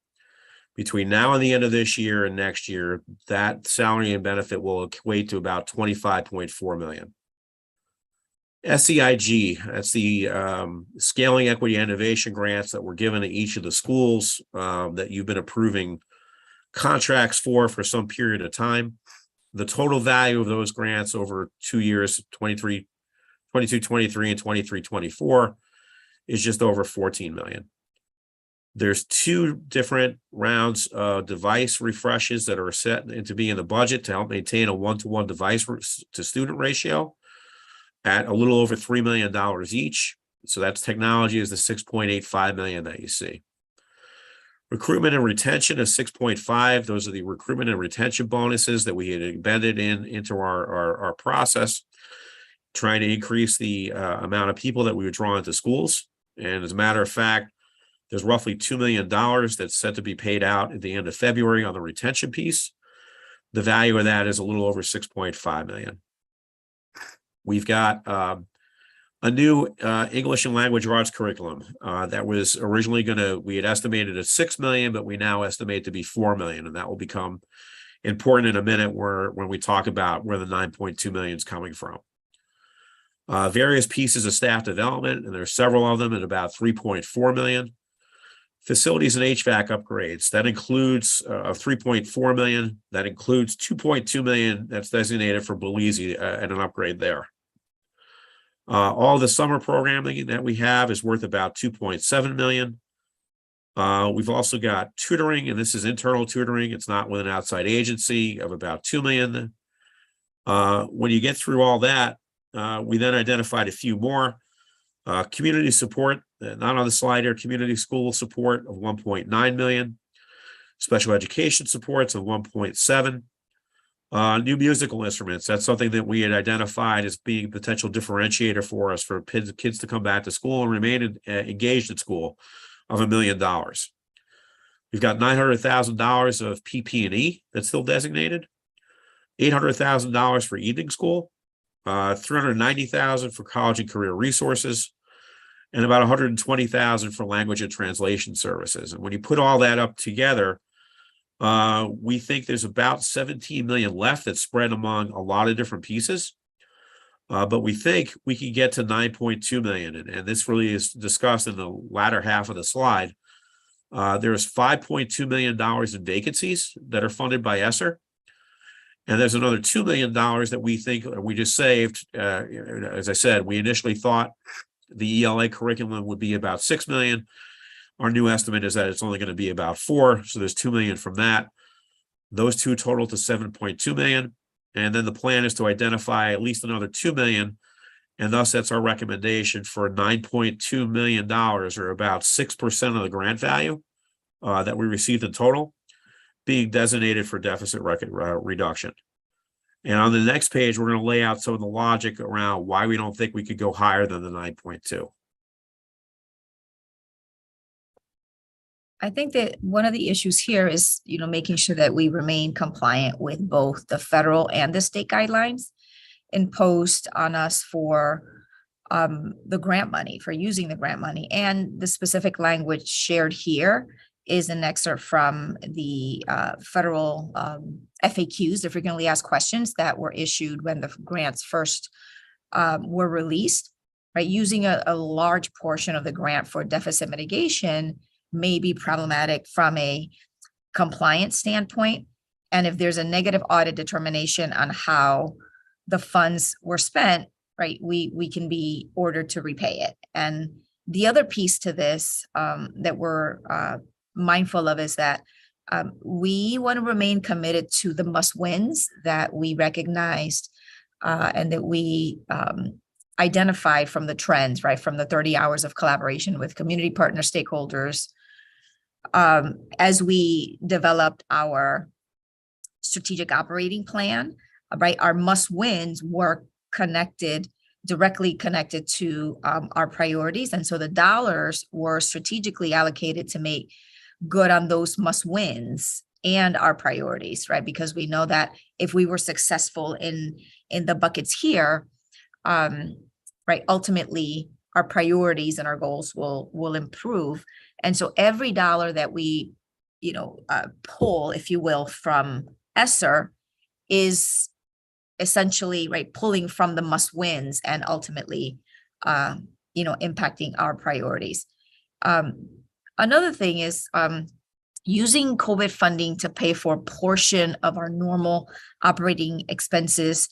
S7: Between now and the end of this year and next year, that salary and benefit will equate to about 25.4 million. SEIG, that's the Scaling Equity Innovation Grants that were given to each of the schools that you've been approving contracts for some period of time. The total value of those grants over 2 years, 22, 23, and 23, 24, is just over 14 million. There's 2 different rounds of device refreshes that are set to be in the budget to help maintain a 1-to-1 device to student ratio at a little over $3 million each. So that's technology is the 6.85 million that you see. Recruitment and retention is 6.5. Those are the recruitment and retention bonuses that we had embedded into our process, trying to increase the amount of people that we would draw into schools. And as a matter of fact, there's roughly $2 million that's set to be paid out at the end of February on the retention piece. The value of that is a little over 6.5 million. We've got a new English and language arts curriculum that was originally we had estimated at 6 million, but we now estimate to be 4 million. And that will become important in a minute when we talk about where the 9.2 million is coming from. Various pieces of staff development, and there's several of them at about 3.4 million. Facilities and HVAC upgrades, that includes 3.4 million. That includes 2.2 million that's designated for Belize and an upgrade there. All the summer programming that we have is worth about 2.7 million. We've also got tutoring, and this is internal tutoring. It's not with an outside agency, of about 2 million. When you get through all that, we then identified a few more. Community support, not on the slide here, community school support of 1.9 million. Special education supports of 1.7. New musical instruments, that's something that we had identified as being a potential differentiator for us for kids to come back to school and remain engaged in school, of $1 million. We've got $900,000 of PP&E that's still designated, $800,000 for evening school, $390,000 for college and career resources, and about $120,000 for language and translation services. And when you put all that up together, we think there's about 17 million left that's spread among a lot of different pieces. But we think we can get to 9.2 million. And this really is discussed in the latter half of the slide. There's $5.2 million in vacancies that are funded by ESSER. And there's another $2 million that we think we just saved. As I said, we initially thought the ELA curriculum would be about 6 million. Our new estimate is that it's only going to be about 4. So there's 2 million from that. Those two total to 7.2 million. And then the plan is to identify at least another 2 million. And thus that's our recommendation for $9.2 million, or about 6% of the grant value that we received in total, being designated for deficit reduction. And on the next page, we're going to lay out some of the logic around why we don't think we could go higher than the 9.2.
S1: I think that one of the issues here is, making sure that we remain compliant with both the federal and the state guidelines imposed on us for the grant money, for using the grant money. And the specific language shared here is an excerpt from the federal FAQs, the frequently asked questions that were issued when the grants first were released, right? Using a large portion of the grant for deficit mitigation may be problematic from a compliance standpoint. And if there's a negative audit determination on how the funds were spent, right, we can be ordered to repay it. And the other piece to this that we're mindful of is that we want to remain committed to the must-wins that we recognized and that we identified from the trends, right, from the 30 hours of collaboration with community partner stakeholders, as we developed our strategic operating plan, right, our must-wins were directly connected to our priorities. And so the dollars were strategically allocated to make good on those must-wins and our priorities, right? Because we know that if we were successful in the buckets here, right, ultimately our priorities and our goals will improve. And so every dollar that we, pull, if you will, from ESSER is essentially, right, pulling from the must-wins and ultimately, impacting our priorities. Another thing is using COVID funding to pay for a portion of our normal operating expenses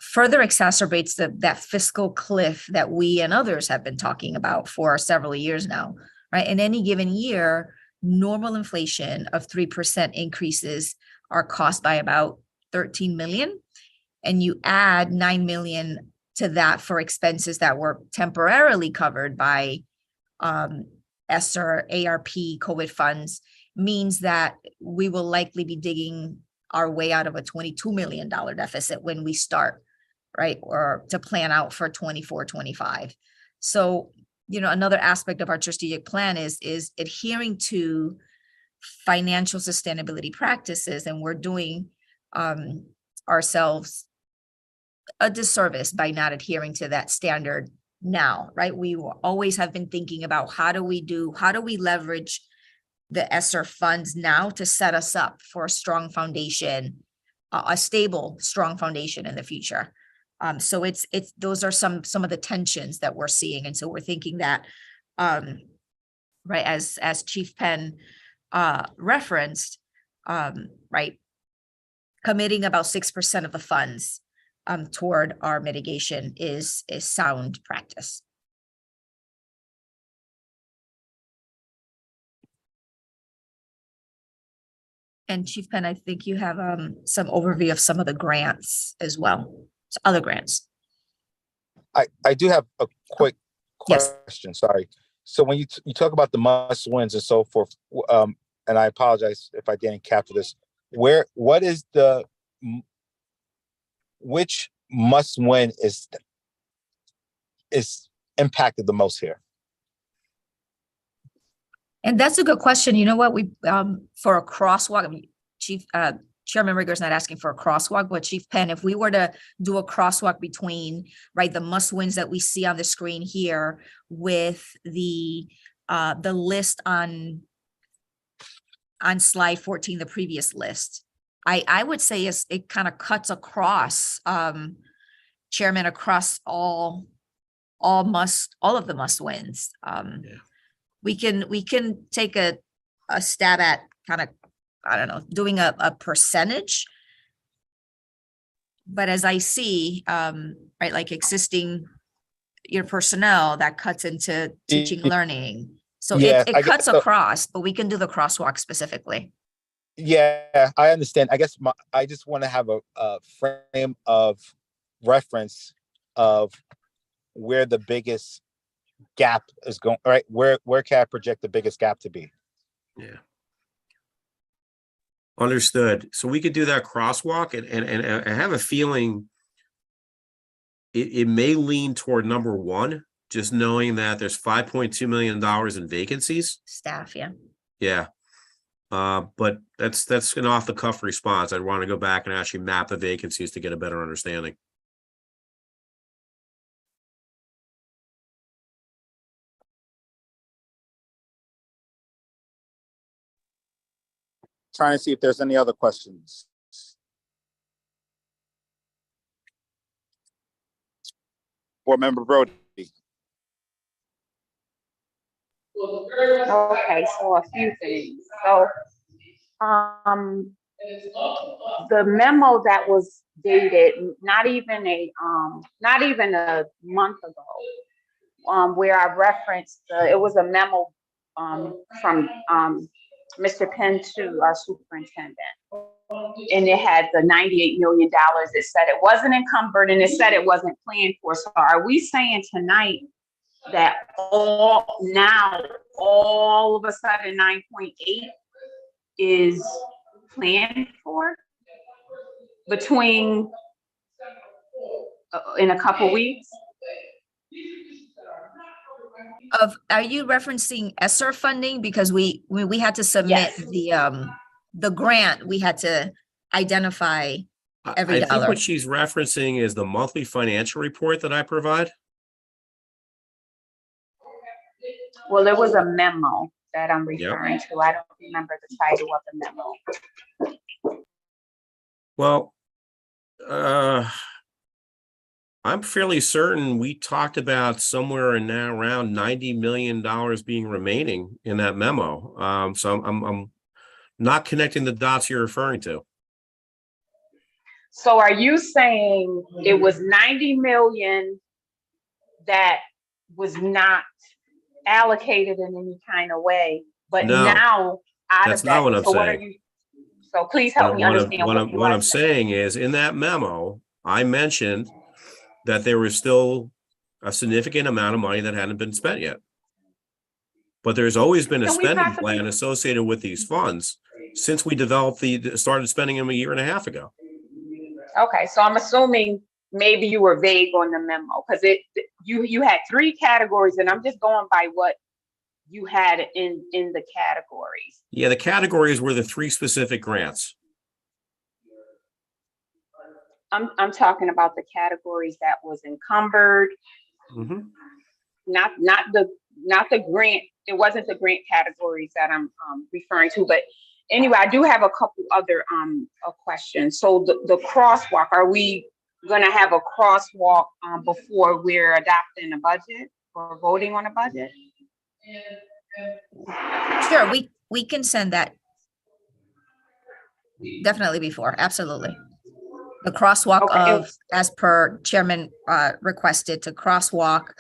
S1: further exacerbates that fiscal cliff that we and others have been talking about for several years now, right? In any given year, normal inflation of 3% increases our cost by about 13 million. And you add 9 million to that for expenses that were temporarily covered by ESSER, ARP, COVID funds, means that we will likely be digging our way out of a $22 million deficit when we start, right? Or to plan out for 24, 25. So, another aspect of our strategic plan is adhering to financial sustainability practices. And we're doing ourselves a disservice by not adhering to that standard now, right? We will always have been thinking about how do we leverage the ESSER funds now to set us up for a strong foundation, a stable, strong foundation in the future. So it's those are some of the tensions that we're seeing. And so we're thinking that, right, as Chief Penn referenced, right, committing about 6% of the funds toward our mitigation is sound practice. And Chief Penn, I think you have some overview of some of the grants as well, other grants.
S9: I do have a quick
S1: Yes.
S9: question, sorry. So when you talk about the must-wins and so forth, and I apologize if I didn't capture this, which must-win is impacted the most here?
S1: And that's a good question. You know what, we for a crosswalk, I mean, Chairman Rigger's not asking for a crosswalk, but Chief Penn, if we were to do a crosswalk between, right, the must-wins that we see on the screen here with the list on slide 14, the previous list, I would say it kind of cuts across, Chairman, across all of the must-wins. We can take a stab at kind of, I don't know, doing a percentage. But as I see, right, like existing personnel, that cuts into teaching, learning. So
S9: Yeah,
S1: it cuts across, but we can do the crosswalk specifically.
S9: Yeah, I understand. I guess I just want to have a frame of reference of where the biggest gap is going, right? Where can I project the biggest gap to be?
S10: Yeah. Understood. So we could do that crosswalk and I have a feeling it may lean toward number one, just knowing that there's $5.2 million in vacancies.
S1: Staff, yeah.
S10: Yeah. But that's an off the cuff response. I'd want to go back and actually map the vacancies to get a better understanding.
S9: Trying to see if there's any other questions. Board Member Brody.
S5: Okay, so a few things. So, the memo that was dated not even a month ago, where I referenced it was a memo from Mr. Penn to our superintendent, and it had the $98 million. It said it wasn't encumbered, and it said it wasn't planned for. So, are we saying tonight that all all of a sudden 9.8 is planned for between in a couple weeks?
S1: Are you referencing ESSER funding? Because we had to submit
S5: Yes.
S1: the grant, we had to identify every
S7: I think
S1: dollar.
S7: what she's referencing is the monthly financial report that I provide.
S5: Well, there was a memo that I'm referring to. I don't remember the title of the memo.
S7: Well, I'm fairly certain we talked about somewhere in now around $90 million being remaining in that memo. So I'm not connecting the dots you're referring to.
S5: So are you saying it was 90 million that was not allocated in any kind of way, but
S7: No,
S5: now out
S7: that's
S5: of
S7: not
S5: that,
S7: what I'm
S5: so what are
S7: saying.
S5: you, so please help me understand
S7: What I'm saying is in that memo, I mentioned that there was still a significant amount of money that hadn't been spent yet. But there's always been a
S5: Can we
S7: spending
S5: possibly-
S7: plan associated with these funds since we developed started spending them a year and a half ago.
S5: Okay, so I'm assuming maybe you were vague on the memo, because you had 3 categories, and I'm just going by what you had in the categories.
S7: Yeah, the categories were the 3 specific grants.
S5: I'm talking about the categories that was encumbered,
S7: Mhm.
S5: not the grant. It wasn't the grant categories that I'm referring to, but anyway, I do have a couple other questions. So the crosswalk, are we gonna have a crosswalk before we're adopting a budget or voting on a budget?
S1: Sure, we can send that. Definitely before, absolutely. The crosswalk
S5: Okay.
S1: of, as per Chairman requested, to crosswalk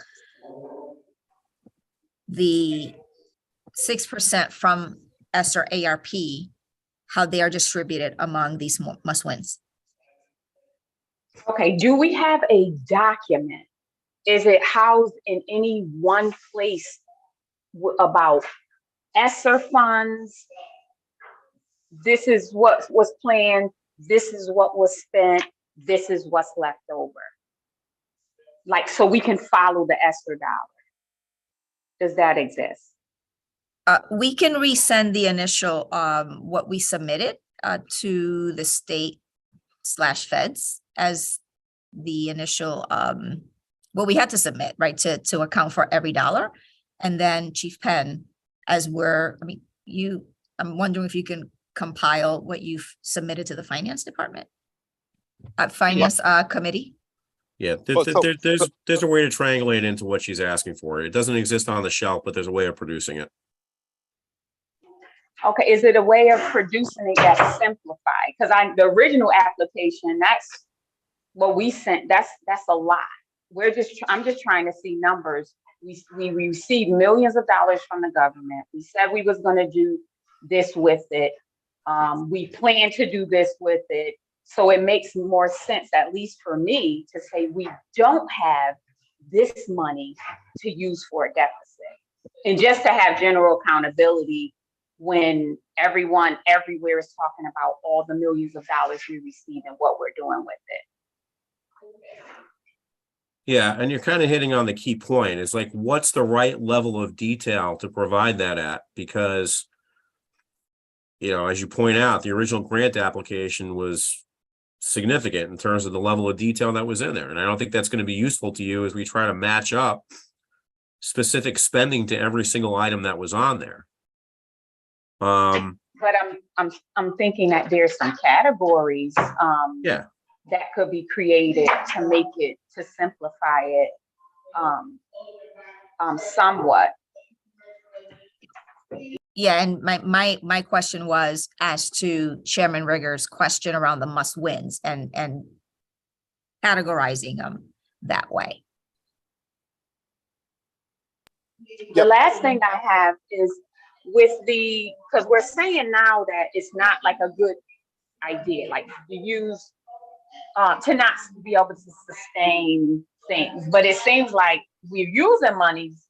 S1: the 6% from ESSER ARP, how they are distributed among these must-wins.
S5: Okay, do we have a document? Is it housed in any one place about ESSER funds? This is what was planned, this is what was spent, this is what's left over. Like, so we can follow the ESSER dollar. Does that exist?
S1: We can resend the initial, what we submitted to the state/feds as the initial, what we had to submit, right, to account for every dollar. And then Chief Penn, I'm wondering if you can compile what you've submitted to the Finance Department, Finance Committee.
S7: Yeah,
S9: Well, so-
S7: there's a way to triangulate into what she's asking for. It doesn't exist on the shelf, but there's a way of producing it.
S5: Okay, is it a way of producing it that's simplified? Because the original application, that's what we sent, that's a lot. I'm just trying to see numbers. We received millions of dollars from the government. We said we was gonna do this with it. We plan to do this with it. So it makes more sense, at least for me, to say we don't have this money to use for a deficit. And just to have general accountability when everyone everywhere is talking about all the millions of dollars we received and what we're doing with it.
S7: Yeah, and you're kind of hitting on the key point. It's like, what's the right level of detail to provide that at? Because, as you point out, the original grant application was significant in terms of the level of detail that was in there. And I don't think that's going to be useful to you as we try to match up specific spending to every single item that was on there.
S5: But I'm thinking that there's some categories
S7: Yeah.
S5: that could be created to make it, to simplify it somewhat.
S1: Yeah, and my question was as to Chairman Rigger's question around the must-wins and categorizing them that way.
S5: The last thing I have is with because we're saying now that it's not like a good idea, like to use, to not be able to sustain things, but it seems like we're using monies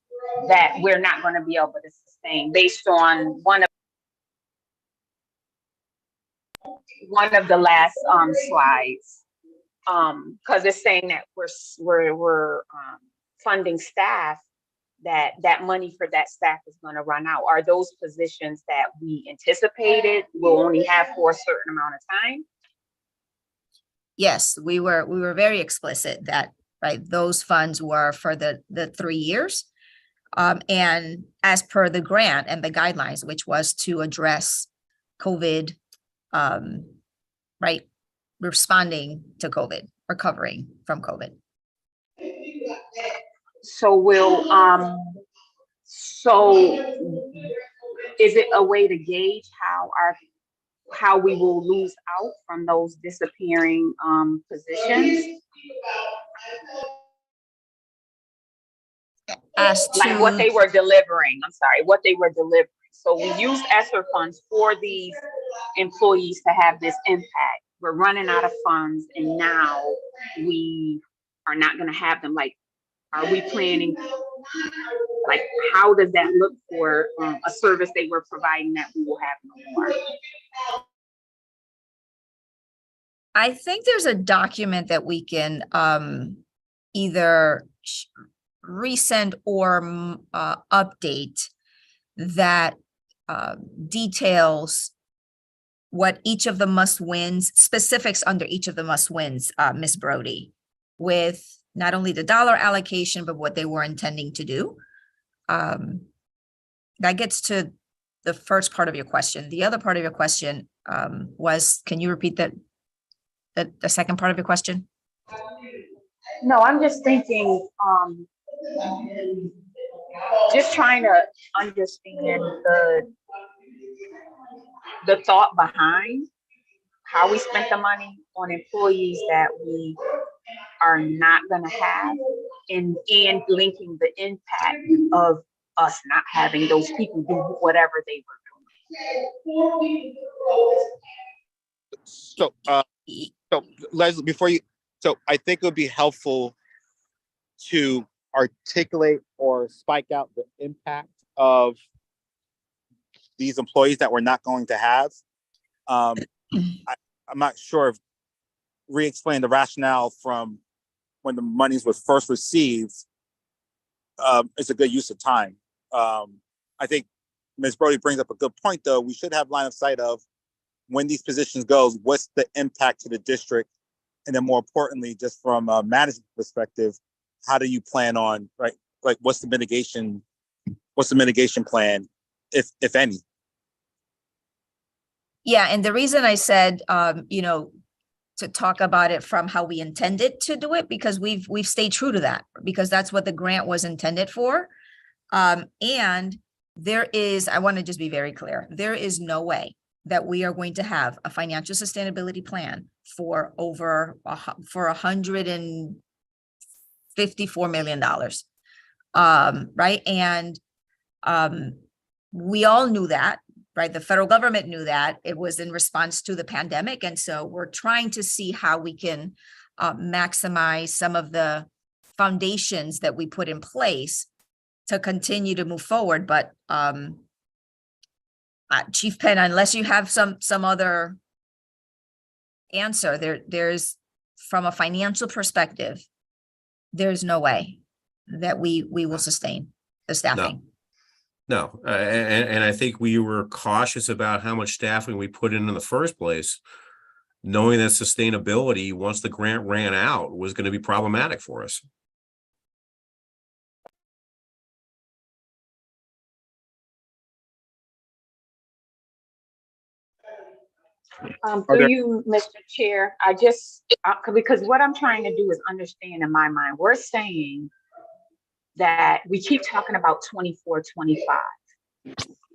S5: that we're not going to be able to sustain. saying based on one of the last slides. Because it's saying that we're funding staff, that money for that staff is going to run out. Are those positions that we anticipated will only have for a certain amount of time?
S1: Yes, we were very explicit that, right, those funds were for the 3 years. And as per the grant and the guidelines, which was to address COVID, right, responding to COVID, recovering from COVID.
S5: So is it a way to gauge how we will lose out from those disappearing positions?
S1: As
S5: Like what they
S1: to,
S5: were delivering, what they were delivering. So we used ESSER funds for these employees to have this impact. We're running out of funds and now we are not gonna have them. Like, are we planning, like, how does that look for a service they were providing that we will have no more?
S1: I think there's a document that we can either resend or update that details what each of the must-wins, specifics under each of the must-wins, Ms. Brody, with not only the dollar allocation, but what they were intending to do. That gets to the first part of your question. The other part of your question was, can you repeat the second part of your question?
S5: No, I'm just thinking, just trying to understand the thought behind how we spent the money on employees that we are not going to have, and linking the impact of us not having those people do whatever they were doing.
S9: So, Leslie, so I think it would be helpful to articulate or spike out the impact of these employees that we're not going to have. I'm not sure if re-explain the rationale from when the monies was first received is a good use of time. I think Ms. Brody brings up a good point, though. We should have line of sight of when these positions goes, what's the impact to the district? And then more importantly, just from a management perspective, how do you plan on, right? Like, what's the mitigation plan, if any?
S1: Yeah, and the reason I said, to talk about it from how we intended to do it, because we've stayed true to that, because that's what the grant was intended for. And there is, I want to just be very clear, there is no way that we are going to have a financial sustainability plan for $154 million. Right. And we all knew that, right? The federal government knew that. It was in response to the pandemic. And so we're trying to see how we can maximize some of the foundations that we put in place to continue to move forward. But Chief Penn, unless you have some other answer, there's, from a financial perspective, there's no way that we will sustain the staffing.
S7: No, and I think we were cautious about how much staffing we put in the first place, knowing that sustainability, once the grant ran out, was going to be problematic for us.
S5: Through you, Mr. Chair, I just, because what I'm trying to do is understand in my mind, we're saying that we keep talking about 24, 25.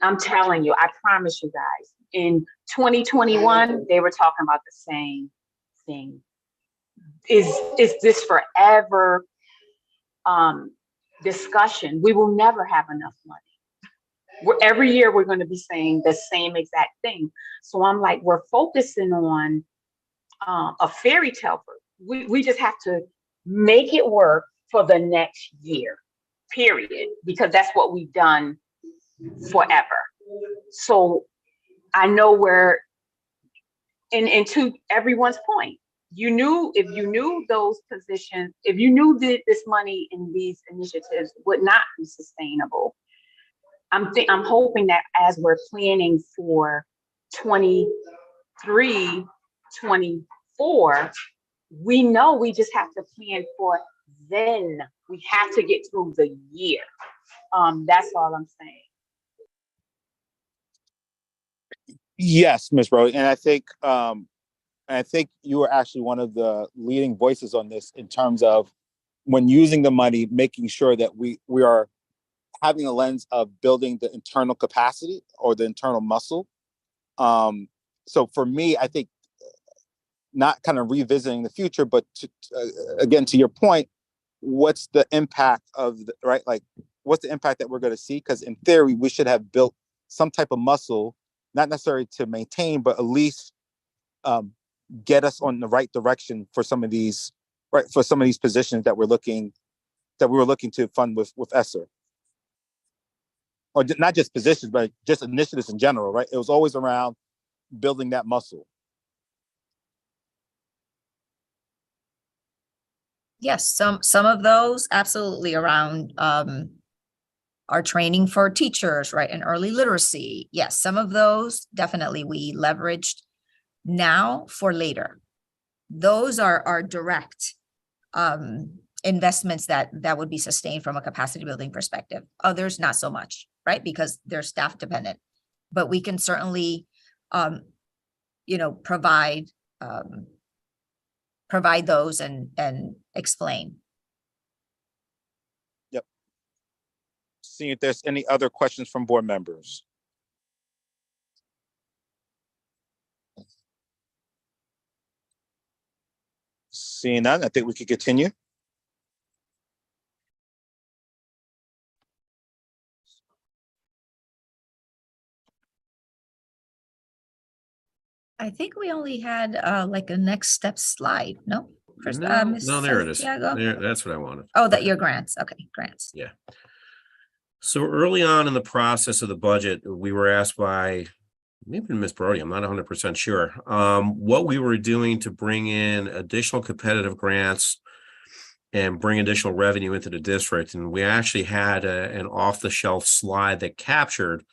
S5: I'm telling you, I promise you guys, in 2021, they were talking about the same thing. Is this forever discussion? We will never have enough money. Every year we're going to be saying the same exact thing. So I'm like, we're focusing on a fairy tale. We just have to make it work for the next year, period, because that's what we've done forever. So I know where, and to everyone's point, if you knew those positions, if you knew that this money in these initiatives would not be sustainable, I'm hoping that as we're planning for 23, 24, we know we just have to plan for then. We have to get through the year. That's all I'm saying.
S9: Yes, Ms. Brody, and I think you are actually one of the leading voices on this in terms of when using the money, making sure that we are having a lens of building the internal capacity or the internal muscle. So for me, I think not kind of revisiting the future, but again, to your point, what's the impact of what's the impact that we're going to see? Because in theory, we should have built some type of muscle, not necessarily to maintain, but at least get us on the right direction for some of these positions that we were looking to fund with ESSER. Or not just positions, but just initiatives in general, right? It was always around building that muscle.
S1: Yes, some of those absolutely around our training for teachers, right? And early literacy. Yes, some of those definitely we leveraged now for later. Those are direct investments that would be sustained from a capacity building perspective. Others, not so much, right? Because they're staff dependent. But we can certainly, provide those and explain.
S9: Yep. See if there's any other questions from board members. Seeing none, I think we could continue.
S1: I think we only had like a next step slide, no? First,
S7: No, there it is.
S1: Santiago?
S7: There, that's what I wanted.
S1: Oh, that your grants. Okay, grants.
S7: Yeah. So early on in the process of the budget, we were asked by maybe Ms. Brody, I'm not 100% sure, what we were doing to bring in additional competitive grants and bring additional revenue into the district. And we actually had an off-the-shelf slide that captured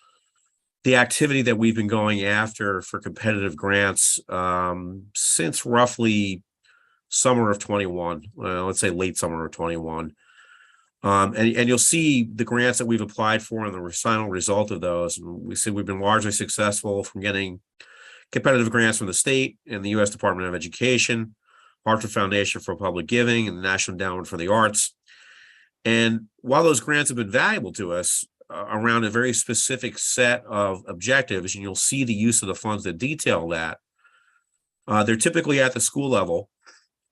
S7: the activity that we've been going after for competitive grants since roughly summer of 21, let's say late summer of 21. And you'll see the grants that we've applied for and the final result of those. And we said we've been largely successful from getting competitive grants from the state and the U.S. Department of Education, Hartford Foundation for Public Giving, and the National Endowment for the Arts. And while those grants have been valuable to us around a very specific set of objectives, and you'll see the use of the funds that detail that, they're typically at the school level,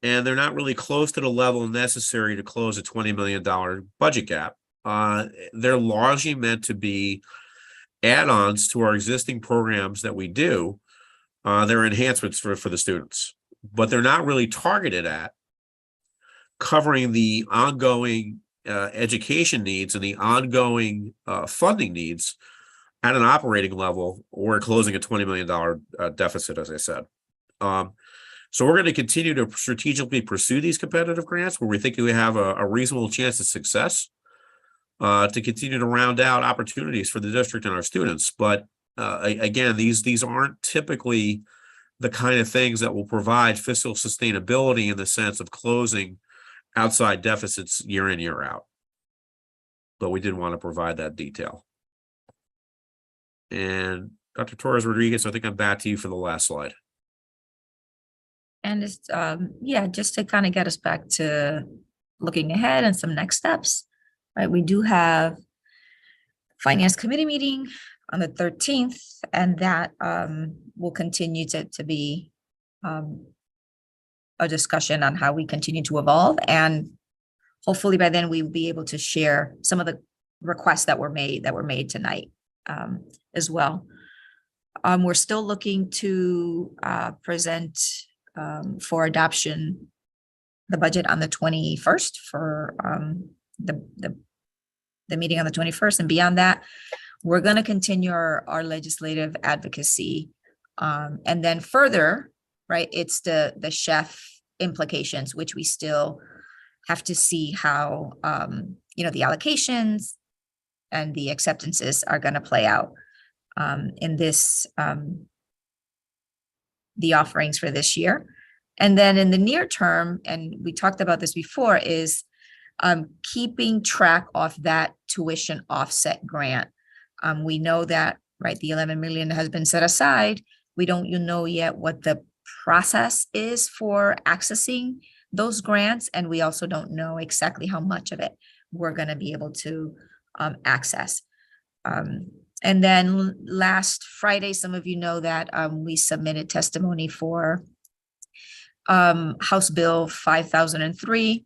S7: and they're not really close to the level necessary to close a $20 million budget gap. They're largely meant to be add-ons to our existing programs that we do. They're enhancements for the students, but they're not really targeted at covering the ongoing education needs and the ongoing funding needs at an operating level. We're closing a $20 million deficit, as I said. So we're going to continue to strategically pursue these competitive grants where we think we have a reasonable chance of success to continue to round out opportunities for the district and our students. But again, these aren't typically the kind of things that will provide fiscal sustainability in the sense of closing outside deficits year in, year out. But we did want to provide that detail. And Dr. Torres Rodriguez, I think I'm back to you for the last slide.
S1: And it's, just to kind of get us back to looking ahead and some next steps, right? We do have Finance Committee meeting on the 13th, and that will continue to be a discussion on how we continue to evolve. And hopefully by then we will be able to share some of the requests that were made tonight as well. We're still looking to present for adoption the budget on the 21st for the meeting on the 21st. And beyond that, we're going to continue our legislative advocacy. And then further, right, it's the chef implications, which we still have to see how, the allocations and the acceptances are going to play out in this, the offerings for this year. And then in the near term, and we talked about this before, is keeping track of that tuition offset grant. We know that, right, the 11 million has been set aside. We don't know yet what the process is for accessing those grants. And we also don't know exactly how much of it we're going to be able to access. And then last Friday, some of you know that we submitted testimony for House Bill 5003,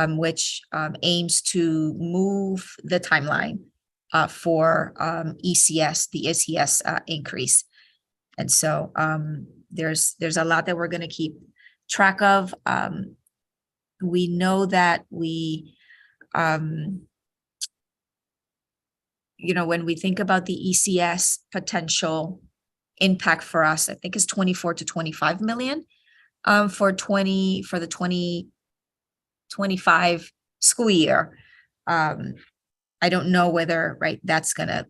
S1: which aims to move the timeline for ECS, the ECS increase. And so there's a lot that we're going to keep track of. We know that we, when we think about the ECS potential impact for us, I think it's 24 to 25 million for the 2025 school year. I don't know whether, right, that's gonna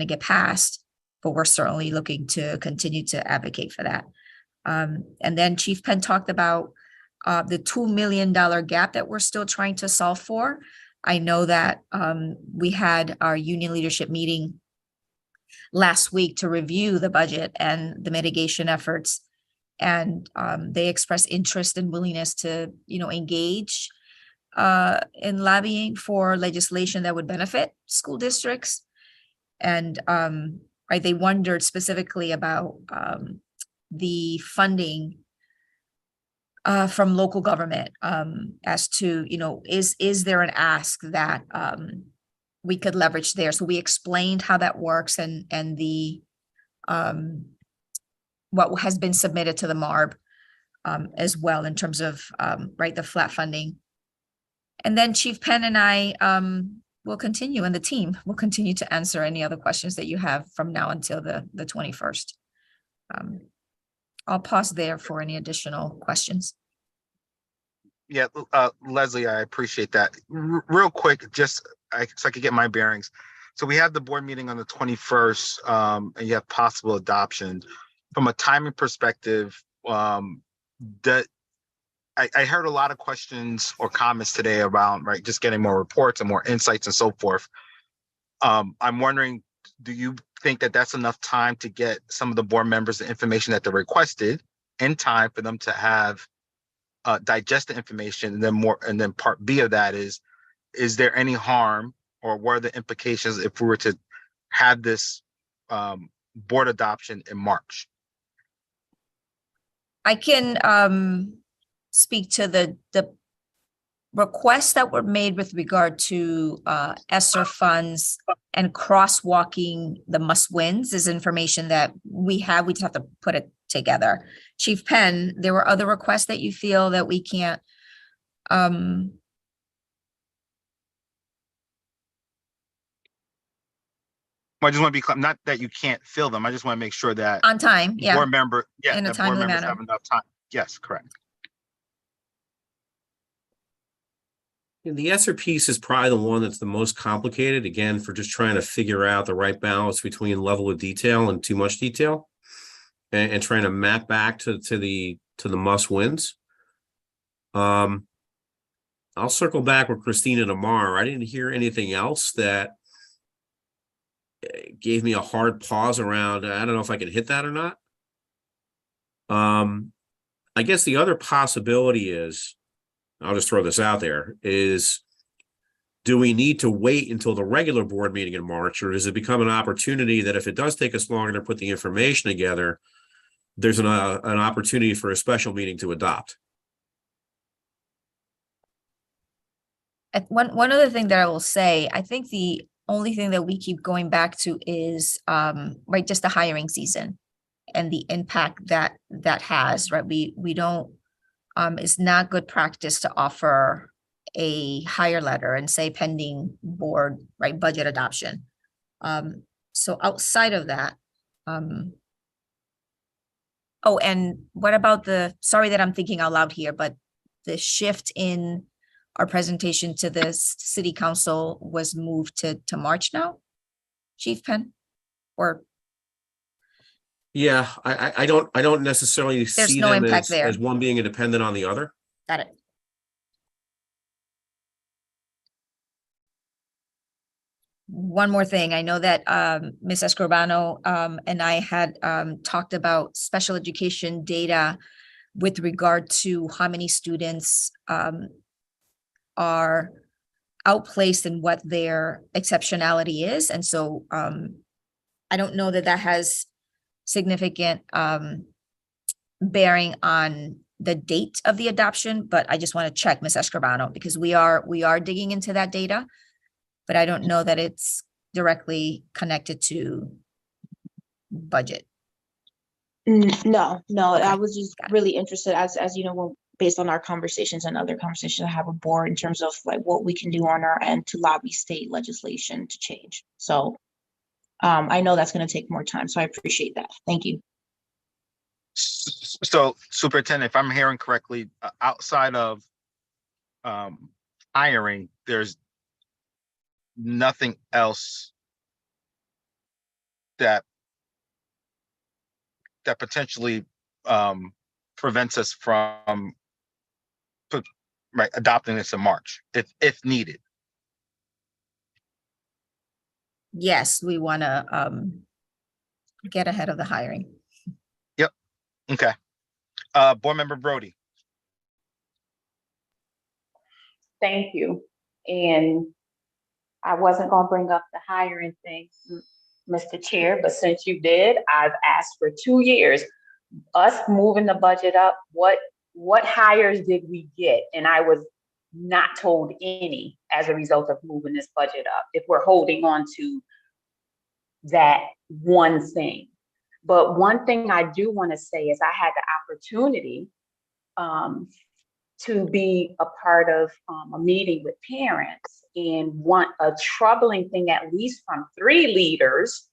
S1: get passed, but we're certainly looking to continue to advocate for that. And then Chief Penn talked about the $2 million gap that we're still trying to solve for. I know that we had our union leadership meeting last week to review the budget and the mitigation efforts. And they expressed interest and willingness to, engage in lobbying for legislation that would benefit school districts. And right, they wondered specifically about the funding from local government as to, is there an ask that we could leverage there? So we explained how that works and the what has been submitted to the MARB as well in terms of right, the flat funding. And then Chief Penn and I will continue, and the team will continue to answer any other questions that you have from now until the 21st. I'll pause there for any additional questions.
S9: Yeah, Leslie, I appreciate that. Real quick, just so I could get my bearings. So we have the board meeting on the 21st, and you have possible adoption. From a timing perspective, that I heard a lot of questions or comments today around, right, just getting more reports and more insights and so forth. I'm wondering, do you think that that's enough time to get some of the board members the information that they requested in time for them to have digest the information? And then part B of that is there any harm, or what are the implications if we were to have this board adoption in March?
S1: I can speak to the requests that were made with regard to ESSER funds and crosswalking the must-wins is information that we have. We just have to put it together. Chief Penn, there were other requests that you feel that we can't
S9: I just want to be clear, not that you can't fill them. I just want to make sure that
S1: on time, yeah,
S9: board member,
S1: in a
S9: that board
S1: timely
S9: members
S1: manner.
S9: have enough time. Yes, correct.
S7: And the ESSER piece is probably the one that's the most complicated, again, for just trying to figure out the right balance between level of detail and too much detail, and trying to map back to the must wins. I'll circle back with Christina tomorrow. I didn't hear anything else that gave me a hard pause around, I don't know if I can hit that or not. I guess the other possibility is, I'll just throw this out there, is do we need to wait until the regular board meeting in March, or does it become an opportunity that if it does take us longer to put the information together, there's an opportunity for a special meeting to adopt?
S1: One other thing that I will say, I think the only thing that we keep going back to is right, just the hiring season and the impact that has, right? We don't, it's not good practice to offer a hire letter and say pending board, right, budget adoption. So outside of that, oh, and what about sorry that I'm thinking out loud here, but the shift in our presentation to the city council was moved to March now? Chief Penn? Or
S7: Yeah, I don't necessarily see
S1: no
S7: them
S1: impact there.
S7: as one being independent on the other.
S1: got it? One more thing, I know that Ms. Escorbano and I had talked about special education data with regard to how many students are outplaced and what their exceptionality is. And so I don't know that that has significant bearing on the date of the adoption, but I just want to check, Ms. Escorbano, because we are digging into that data, but I don't know that it's directly connected to budget.
S4: No, I
S1: Okay,
S4: was just
S1: got it.
S4: really interested, as you know, based on our conversations and other conversations I have with board in terms of like what we can do on our end to lobby state legislation to change. So I know that's going to take more time, so I appreciate that. Thank you.
S9: So Superintendent, if I'm hearing correctly, outside of hiring, there's nothing else that potentially prevents us from adopting this in March if needed.
S1: Yes, we want to get ahead of the hiring.
S9: Okay. Board Member Brody.
S11: Thank you. And I wasn't going to bring up the hiring thing, Mr. Chair, but since you did, I've asked for 2 years, us moving the budget up, what hires did we get? And I was not told any as a result of moving this budget up, if we're holding on to that one thing. But one thing I do want to say is I had the opportunity to be a part of a meeting with parents, and a troubling thing, at least from 3 leaders,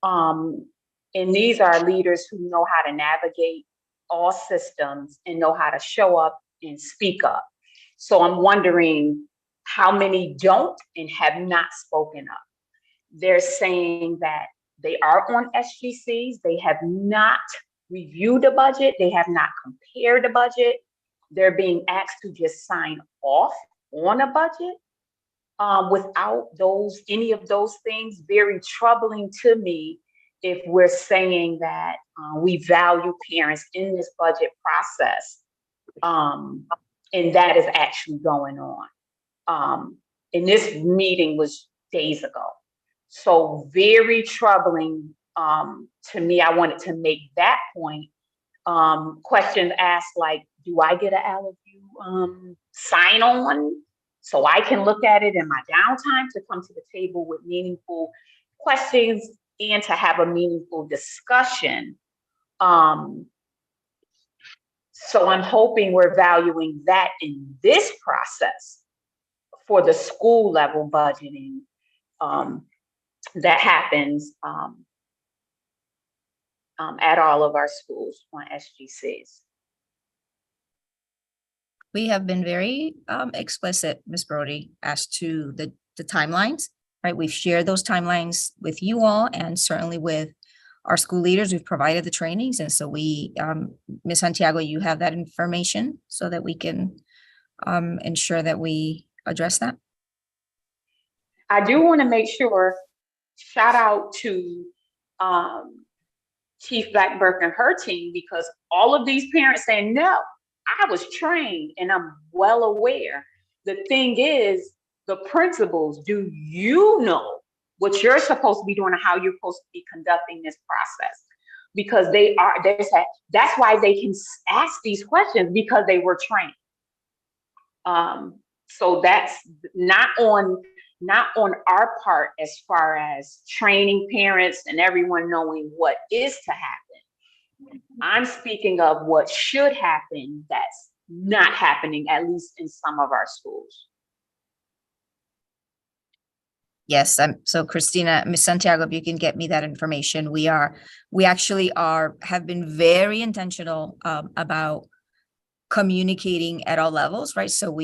S11: and these are leaders who know how to navigate all systems and know how to show up and speak up. So I'm wondering how many don't and have not spoken up. They're saying that they are on SGCs. They have not reviewed the budget. They have not compared the budget. They're being asked to just sign off on a budget without any of those things. Very troubling to me if we're saying that we value parents in this budget process, and that is actually going on. And this meeting was days ago. So very troubling to me. I wanted to make that point. Questions asked like, do I get an LFU sign on so I can look at it in my downtime to come to the table with meaningful questions and to have a meaningful discussion? So I'm hoping we're valuing that in this process for the school level budgeting that happens at all of our schools on SGCs.
S1: We have been very explicit, Ms. Brody, as to the timelines, right? We've shared those timelines with you all and certainly with our school leaders. We've provided the trainings. And so we, Ms. Santiago, you have that information so that we can ensure that we address that.
S11: I do want to make sure, shout out to Chief Blackburk and her team, because all of these parents saying, no, I was trained and I'm well aware. The thing is, the principals, do you know what you're supposed to be doing and how you're supposed to be conducting this process? Because that's why they can ask these questions, because they were trained. So that's not on our part as far as training parents and everyone knowing what is to happen. I'm speaking of what should happen that's not happening, at least in some of our schools.
S1: Yes, so Christina, Ms. Santiago, if you can get me that information, we actually have been very intentional about communicating at all levels, right? So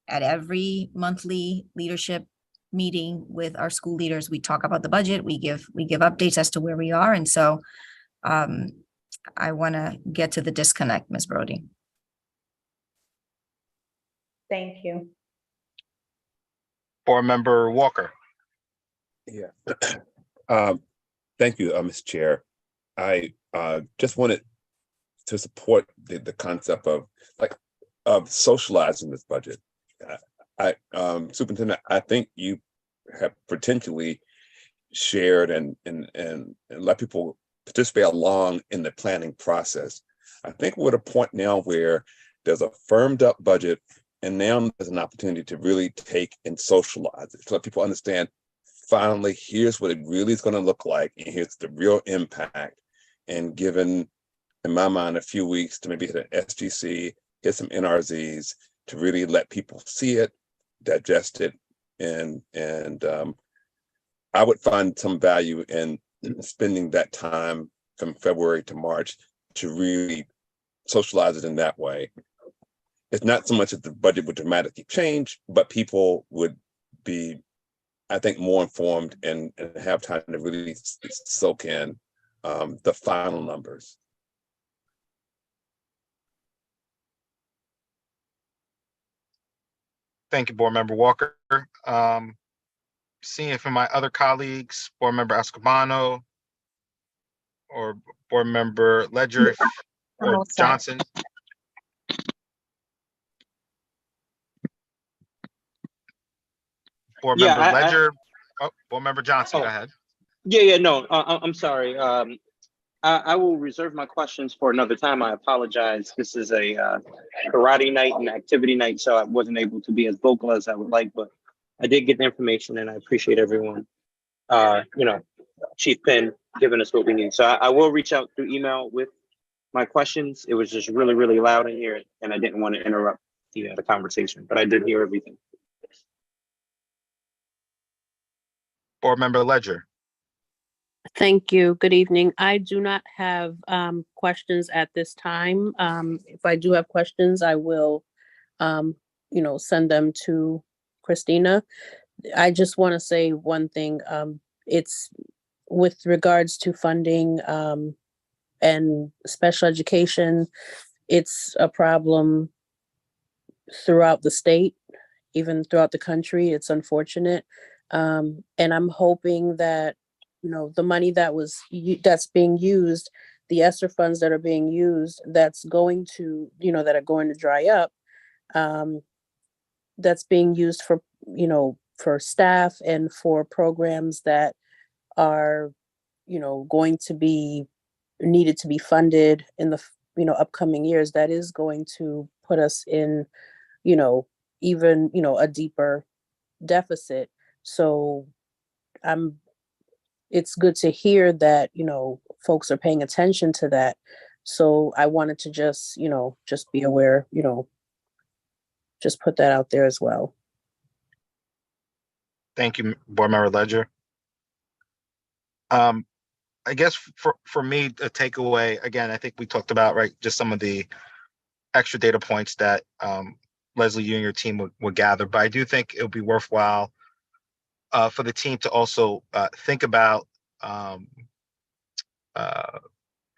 S1: at every monthly leadership meeting with our school leaders, we talk about the budget, we give updates as to where we are. And so I want to get to the disconnect, Ms. Brody.
S11: Thank you.
S9: Board Member Walker.
S8: Yeah. Thank you, Mr. Chair. I just wanted to support the concept of socializing this budget. Superintendent, I think you have potentially shared and let people participate along in the planning process. I think we're at a point now where there's a firmed up budget, and now there's an opportunity to really take and socialize it, to let people understand, finally, here's what it really is going to look like, and here's the real impact. And given, in my mind, a few weeks to maybe hit an SGC, hit some NRZs, to really let people see it, digest it, and I would find some value in spending that time from February to March to really socialize it in that way. It's not so much that the budget would dramatically change, but people would be, I think, more informed and have time to really soak in the final numbers.
S9: Thank you, Board Member Walker. Seeing from my other colleagues, Board Member Escobar or Board Member Ledger or Johnson. Board Member Ledger. Board Member Johnson, go ahead.
S12: No, I'm sorry. I will reserve my questions for another time. I apologize. This is a karate night and activity night, so I wasn't able to be as vocal as I would like, but I did get the information, and I appreciate everyone, Chief Penn giving us what we need. So I will reach out through email with my questions. It was just really, really loud in here, and I didn't want to interrupt the conversation, but I did hear everything.
S9: Board Member Ledger.
S6: Thank you. Good evening. I do not have questions at this time. If I do have questions, I will, send them to Christina. I just want to say one thing. It's with regards to funding and special education, it's a problem throughout the state, even throughout the country. It's unfortunate. And I'm hoping that, the money that's being used, the ESSER funds that are being used, that's going to, that are going to dry up, that's being used for, for staff and for programs that are, going to be needed to be funded in the, upcoming years, that is going to put us in, even, a deeper deficit. So it's good to hear that, folks are paying attention to that. So I wanted to just, just be aware, just put that out there as well.
S9: Thank you, Board Member Ledger. I guess for me, a takeaway, again, I think we talked about, right, just some of the extra data points that Leslie, you and your team would gather, but I do think it would be worthwhile for the team to also think about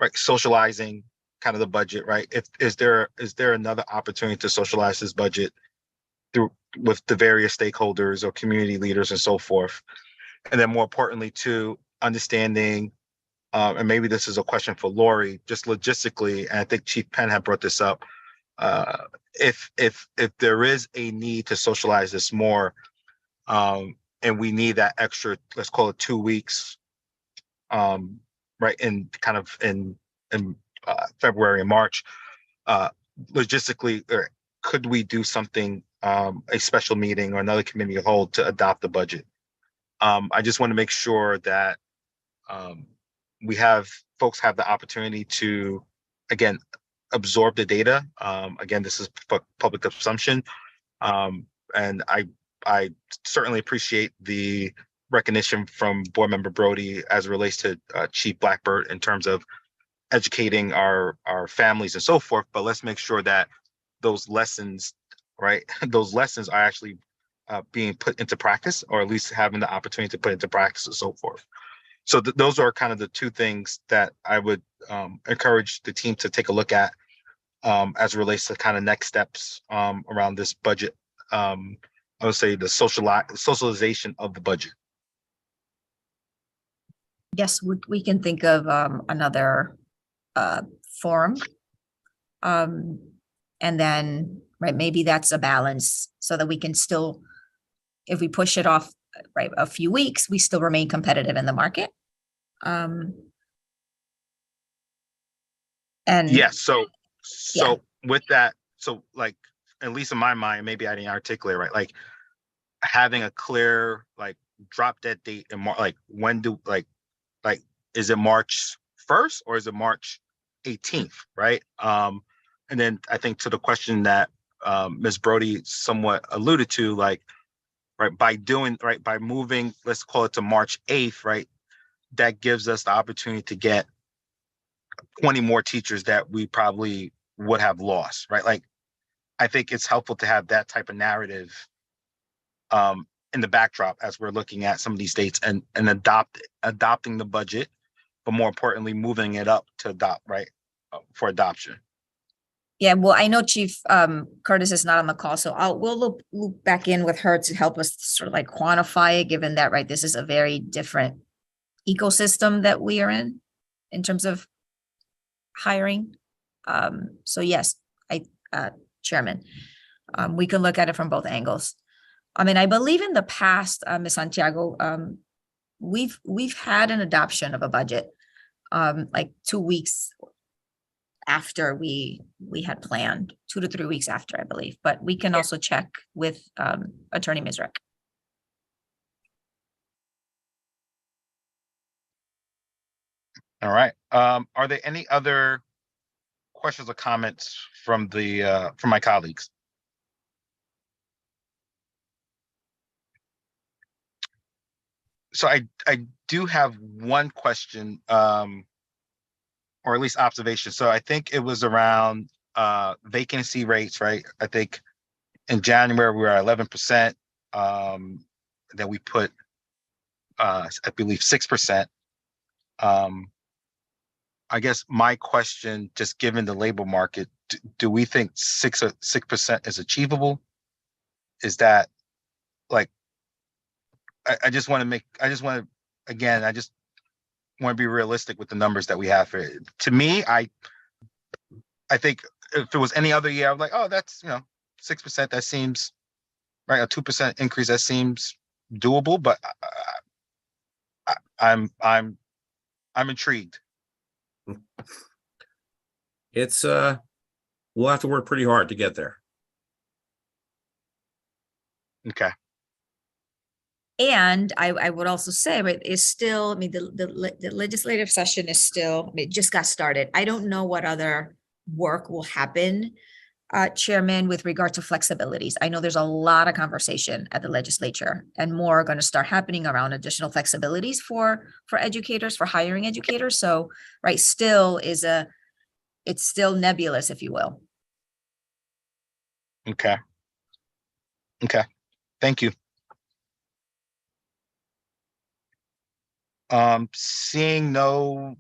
S9: right, socializing kind of the budget, right? Is there another opportunity to socialize this budget with the various stakeholders or community leaders and so forth? And then more importantly, too, understanding, and maybe this is a question for Lori, just logistically, and I think Chief Penn had brought this up, if there is a need to socialize this more, and we need that extra, let's call it 2 weeks, right, in kind of in February and March, logistically, or could we do something, a special meeting or another committee of whole to adopt the budget? I just want to make sure that folks have the opportunity to, again, absorb the data. Again, this is public consumption, and I certainly appreciate the recognition from Board Member Brody as it relates to Chief Blackbird in terms of educating our families and so forth. But let's make sure that those lessons, right, those lessons are actually being put into practice, or at least having the opportunity to put into practice and so forth. So those are kind of the two things that I would encourage the team to take a look at as it relates to kind of next steps around this budget. I would say the socialization of the budget.
S1: Yes, we can think of another forum. And then, right, maybe that's a balance so that we can still, if we push it off, right, a few weeks, we still remain competitive in the market. And
S9: Yes, so with that, so like, at least in my mind, maybe I didn't articulate right, like having a clear, like, drop dead date in March, like when do, like, is it March 1st or is it March 18th, right? And then I think to the question that Ms. Brody somewhat alluded to, like, right, by moving, let's call it to March 8th, right? That gives us the opportunity to get 20 more teachers that we probably would have lost, right? Like, I think it's helpful to have that type of narrative in the backdrop as we're looking at some of these dates and adopting the budget, but more importantly, moving it up to adopt, right, for adoption.
S1: yeah, well, I know Chief Curtis is not on the call, so we'll loop back in with her to help us sort of like quantify it, given that, right, this is a very different ecosystem that we are in terms of hiring. So yes, Chairman, we can look at it from both angles. I mean, I believe in the past, Ms. Santiago, we've had an adoption of a budget like 2 weeks after we had planned, 2 to 3 weeks after, I believe, but we can also check with Attorney Misrek.
S9: All right. Are there any other questions or comments from my colleagues? So I do have one question, or at least observation. So I think it was around vacancy rates, right? I think in January we were at 11%. Then we put, I believe, 6%. I guess my question, just given the labor market, do we think 6% is achievable? Is that, like, I just want to be realistic with the numbers that we have for it. To me, I think if it was any other year, I'm like, oh, that's, 6%, that seems right. A 2% increase, that seems doable, but I'm intrigued.
S10: It's we'll have to work pretty hard to get there.
S9: Okay.
S1: And I would also say, right, is still, I mean, the legislative session is still, I mean, it just got started. I don't know what other work will happen, Chairman, with regard to flexibilities. I know there's a lot of conversation at the legislature, and more are going to start happening around additional flexibilities for educators, for hiring educators. So, right, it's still nebulous, if you will.
S9: Okay. Thank you. Seeing no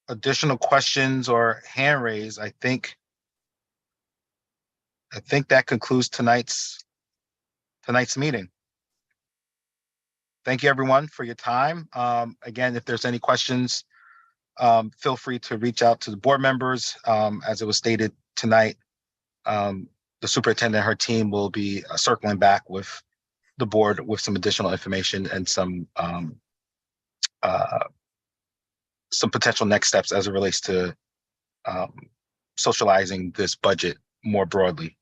S9: additional questions or hand raise, I think that concludes tonight's meeting. Thank you, everyone, for your time. Again, if there's any questions, feel free to reach out to the board members. As it was stated tonight, the superintendent and her team will be circling back with the board with some additional information and some potential next steps as it relates to socializing this budget more broadly.